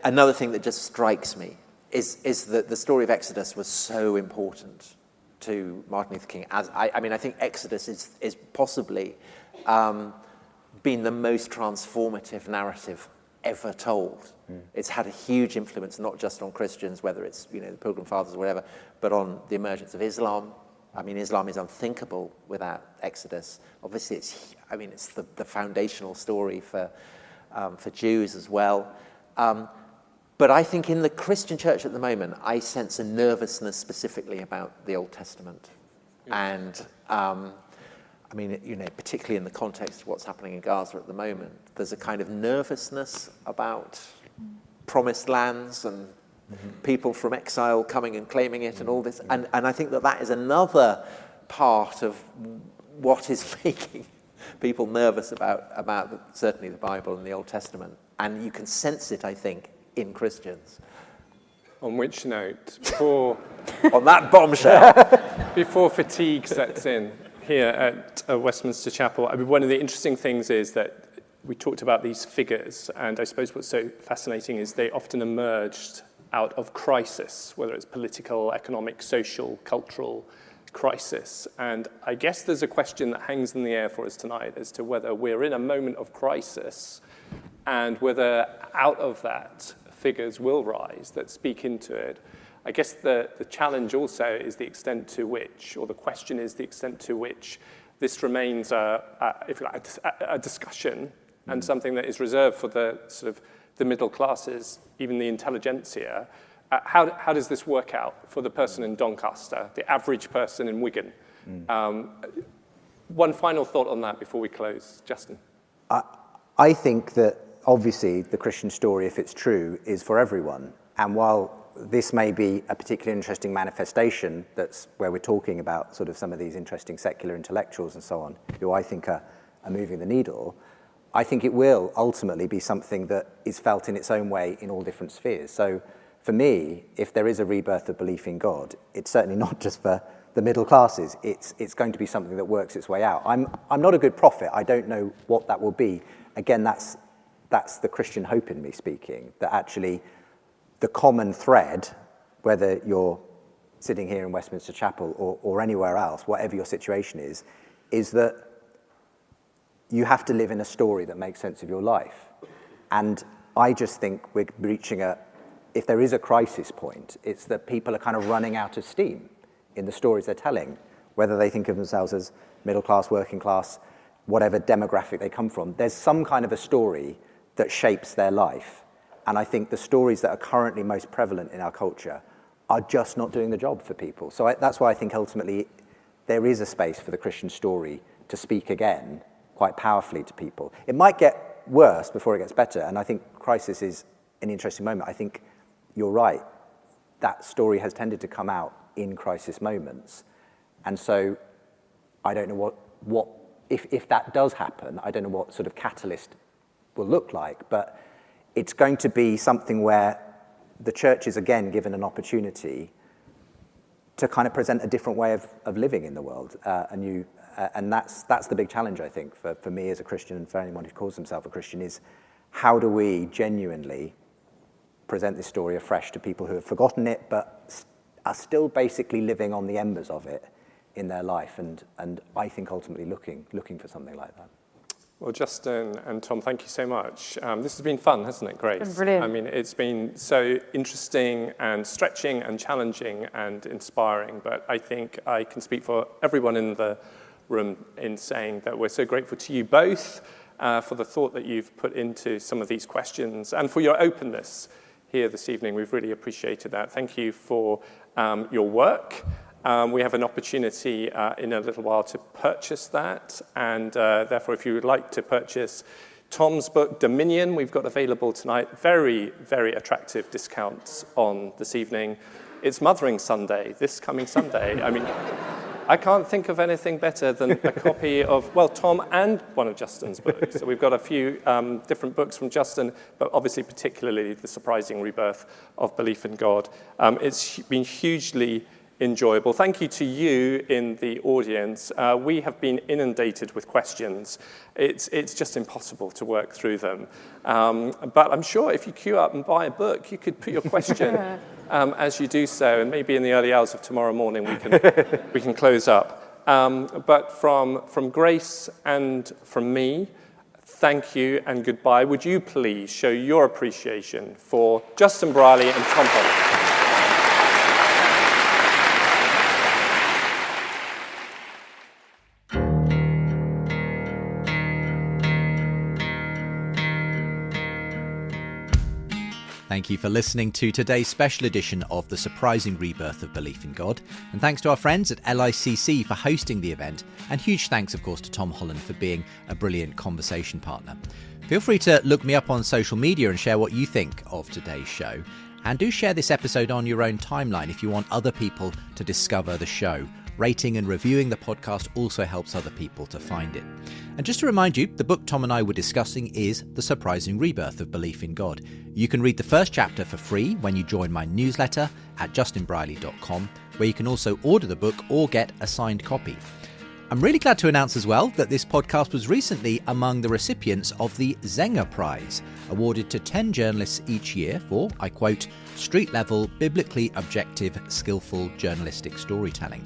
another thing that just strikes me is that the story of Exodus was so important to Martin Luther King. I think Exodus is possibly been the most transformative narrative ever told. It's had a huge influence, not just on Christians, whether it's the Pilgrim Fathers or whatever, but on the emergence of Islam. Islam is unthinkable without Exodus. Obviously, it's the foundational story for Jews as well. But I think in the Christian church at the moment, I sense a nervousness specifically about the Old Testament. And, particularly in the context of what's happening in Gaza at the moment, there's a kind of nervousness about promised lands and people from exile coming and claiming it and all this. And I think that is another part of what is making people nervous about certainly the Bible and the Old Testament. And you can sense it, I think, in Christians. On which note, before on that bombshell, before fatigue sets in here at Westminster Chapel, one of the interesting things is that we talked about these figures, and I suppose what's so fascinating is they often emerged out of crisis, whether it's political, economic, social, cultural crisis. And I guess there's a question that hangs in the air for us tonight as to whether we're in a moment of crisis and whether out of that figures will rise that speak into it. I guess the challenge also is the extent to which, or the question is the extent to which this remains a discussion and something that is reserved for the sort of the middle classes, even the intelligentsia. How does this work out for the person in Doncaster, the average person in Wigan? One final thought on that before we close, Justin. I think that obviously the Christian story, if it's true, is for everyone. And while this may be a particularly interesting manifestation, that's where we're talking about sort of some of these interesting secular intellectuals and so on, who I think are moving the needle. I think it will ultimately be something that is felt in its own way in all different spheres. So for me, if there is a rebirth of belief in God, it's certainly not just for the middle classes. It's going to be something that works its way out. I'm not a good prophet. I don't know what that will be. Again, that's the Christian hope in me speaking, that actually the common thread, whether you're sitting here in Westminster Chapel or anywhere else, whatever your situation is that you have to live in a story that makes sense of your life. And I just think we're reaching if there is a crisis point, it's that people are kind of running out of steam in the stories they're telling, whether they think of themselves as middle class, working class, whatever demographic they come from. There's some kind of a story that shapes their life. And I think the stories that are currently most prevalent in our culture are just not doing the job for people. So that's why I think ultimately there is a space for the Christian story to speak again quite powerfully to people. It might get worse before it gets better, and I think crisis is an interesting moment. I think you're right. That story has tended to come out in crisis moments. And so I don't know what if that does happen, I don't know what sort of catalyst will look like, but it's going to be something where the church is again given an opportunity to kind of present a different way of living in the world, and that's the big challenge, I think, for me as a Christian and for anyone who calls himself a Christian, is how do we genuinely present this story afresh to people who have forgotten it but are still basically living on the embers of it in their life, and I think ultimately looking for something like that. Well, Justin and Tom, thank you so much. This has been fun, hasn't it, Grace? It's been brilliant. I mean, it's been so interesting and stretching and challenging and inspiring, but I think I can speak for everyone in the room in saying that we're so grateful to you both for the thought that you've put into some of these questions and for your openness here this evening. We've really appreciated that. Thank you for your work. We have an opportunity in a little while to purchase that, and therefore if you would like to purchase Tom's book, Dominion, we've got available tonight. Very, very attractive discounts on this evening. It's Mothering Sunday, this coming Sunday. I mean, I can't think of anything better than a copy of, well, Tom and one of Justin's books. So we've got a few different books from Justin, but obviously particularly The Surprising Rebirth of Belief in God. It's been hugely enjoyable. Thank you to you in the audience. We have been inundated with questions. It's just impossible to work through them. But I'm sure if you queue up and buy a book, you could put your question as you do so, and maybe in the early hours of tomorrow morning we can close up. But from Grace and from me, thank you and goodbye. Would you please show your appreciation for Justin Brierley and Tom Holland? Thank you for listening to today's special edition of The Surprising Rebirth of Belief in God. And thanks to our friends at LICC for hosting the event. And huge thanks, of course, to Tom Holland for being a brilliant conversation partner. Feel free to look me up on social media and share what you think of today's show. And do share this episode on your own timeline if you want other people to discover the show. Rating and reviewing the podcast also helps other people to find it. And just to remind you, the book Tom and I were discussing is The Surprising Rebirth of Belief in God. You can read the first chapter for free when you join my newsletter at justinbrierley.com, where you can also order the book or get a signed copy. I'm really glad to announce as well that this podcast was recently among the recipients of the Zenger Prize, awarded to 10 journalists each year for, I quote, street-level, biblically objective, skillful journalistic storytelling.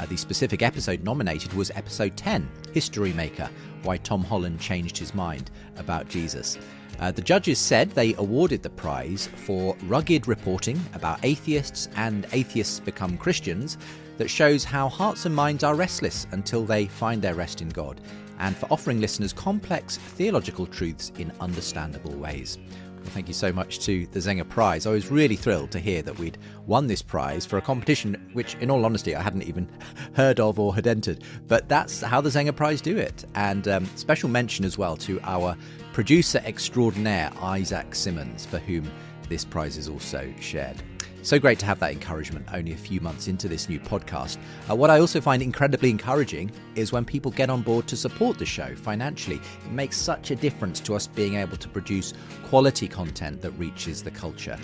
The specific episode nominated was episode 10, History Maker, Why Tom Holland Changed His Mind About Jesus. The judges said they awarded the prize for rugged reporting about atheists and atheists become Christians that shows how hearts and minds are restless until they find their rest in God, and for offering listeners complex theological truths in understandable ways. Well, thank you so much to the Zenger Prize. I was really thrilled to hear that we'd won this prize for a competition which, in all honesty, I hadn't even heard of or had entered. But that's how the Zenger Prize do it. And special mention as well to our producer extraordinaire, Isaac Simmons, for whom this prize is also shared. So great to have that encouragement only a few months into this new podcast. What I also find incredibly encouraging is when people get on board to support the show financially. It makes such a difference to us being able to produce quality content that reaches the culture.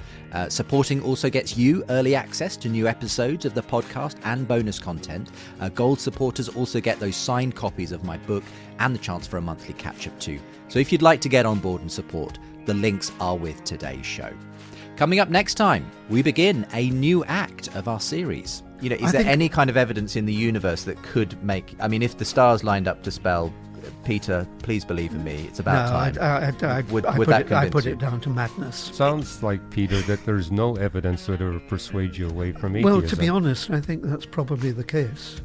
Supporting also gets you early access to new episodes of the podcast and bonus content. Gold supporters also get those signed copies of my book and the chance for a monthly catch-up too. So if you'd like to get on board and support, the links are with today's show. Coming up next time, we begin a new act of our series. You know, is there any kind of evidence in the universe that could make... I mean, if the stars lined up to spell, Peter, please believe in me, it's about time. I put it down to madness. Sounds like, Peter, that there's no evidence that will persuade you away from atheism. Well, to be honest, I think that's probably the case.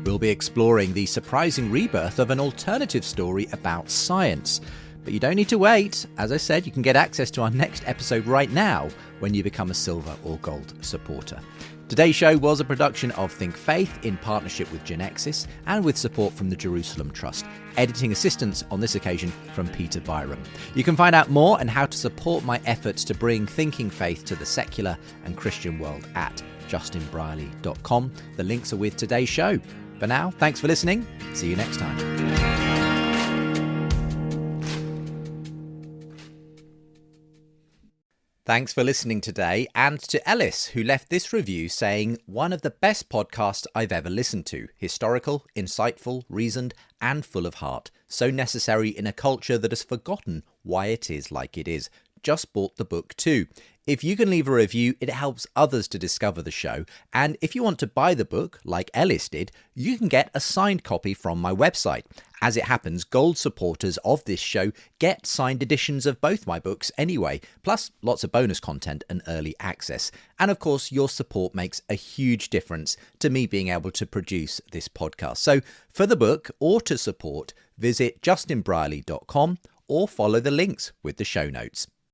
We'll be exploring the surprising rebirth of an alternative story about science. But you don't need to wait. As I said, you can get access to our next episode right now when you become a silver or gold supporter. Today's show was a production of Think Faith in partnership with Genexus and with support from the Jerusalem Trust. Editing assistance on this occasion from Peter Byram. You can find out more and how to support my efforts to bring thinking faith to the secular and Christian world at justinbrierley.com. The links are with today's show. For now, thanks for listening. See you next time. Thanks for listening today, and to Ellis, who left this review saying, one of the best podcasts I've ever listened to. Historical, insightful, reasoned, and full of heart. So necessary in a culture that has forgotten why it is like it is. Just bought the book too. If you can leave a review, it helps others to discover the show. And if you want to buy the book, like Ellis did, you can get a signed copy from my website. As it happens, gold supporters of this show get signed editions of both my books anyway, plus lots of bonus content and early access. And of course, your support makes a huge difference to me being able to produce this podcast. So for the book or to support, visit justinbrierley.com or follow the links with the show notes.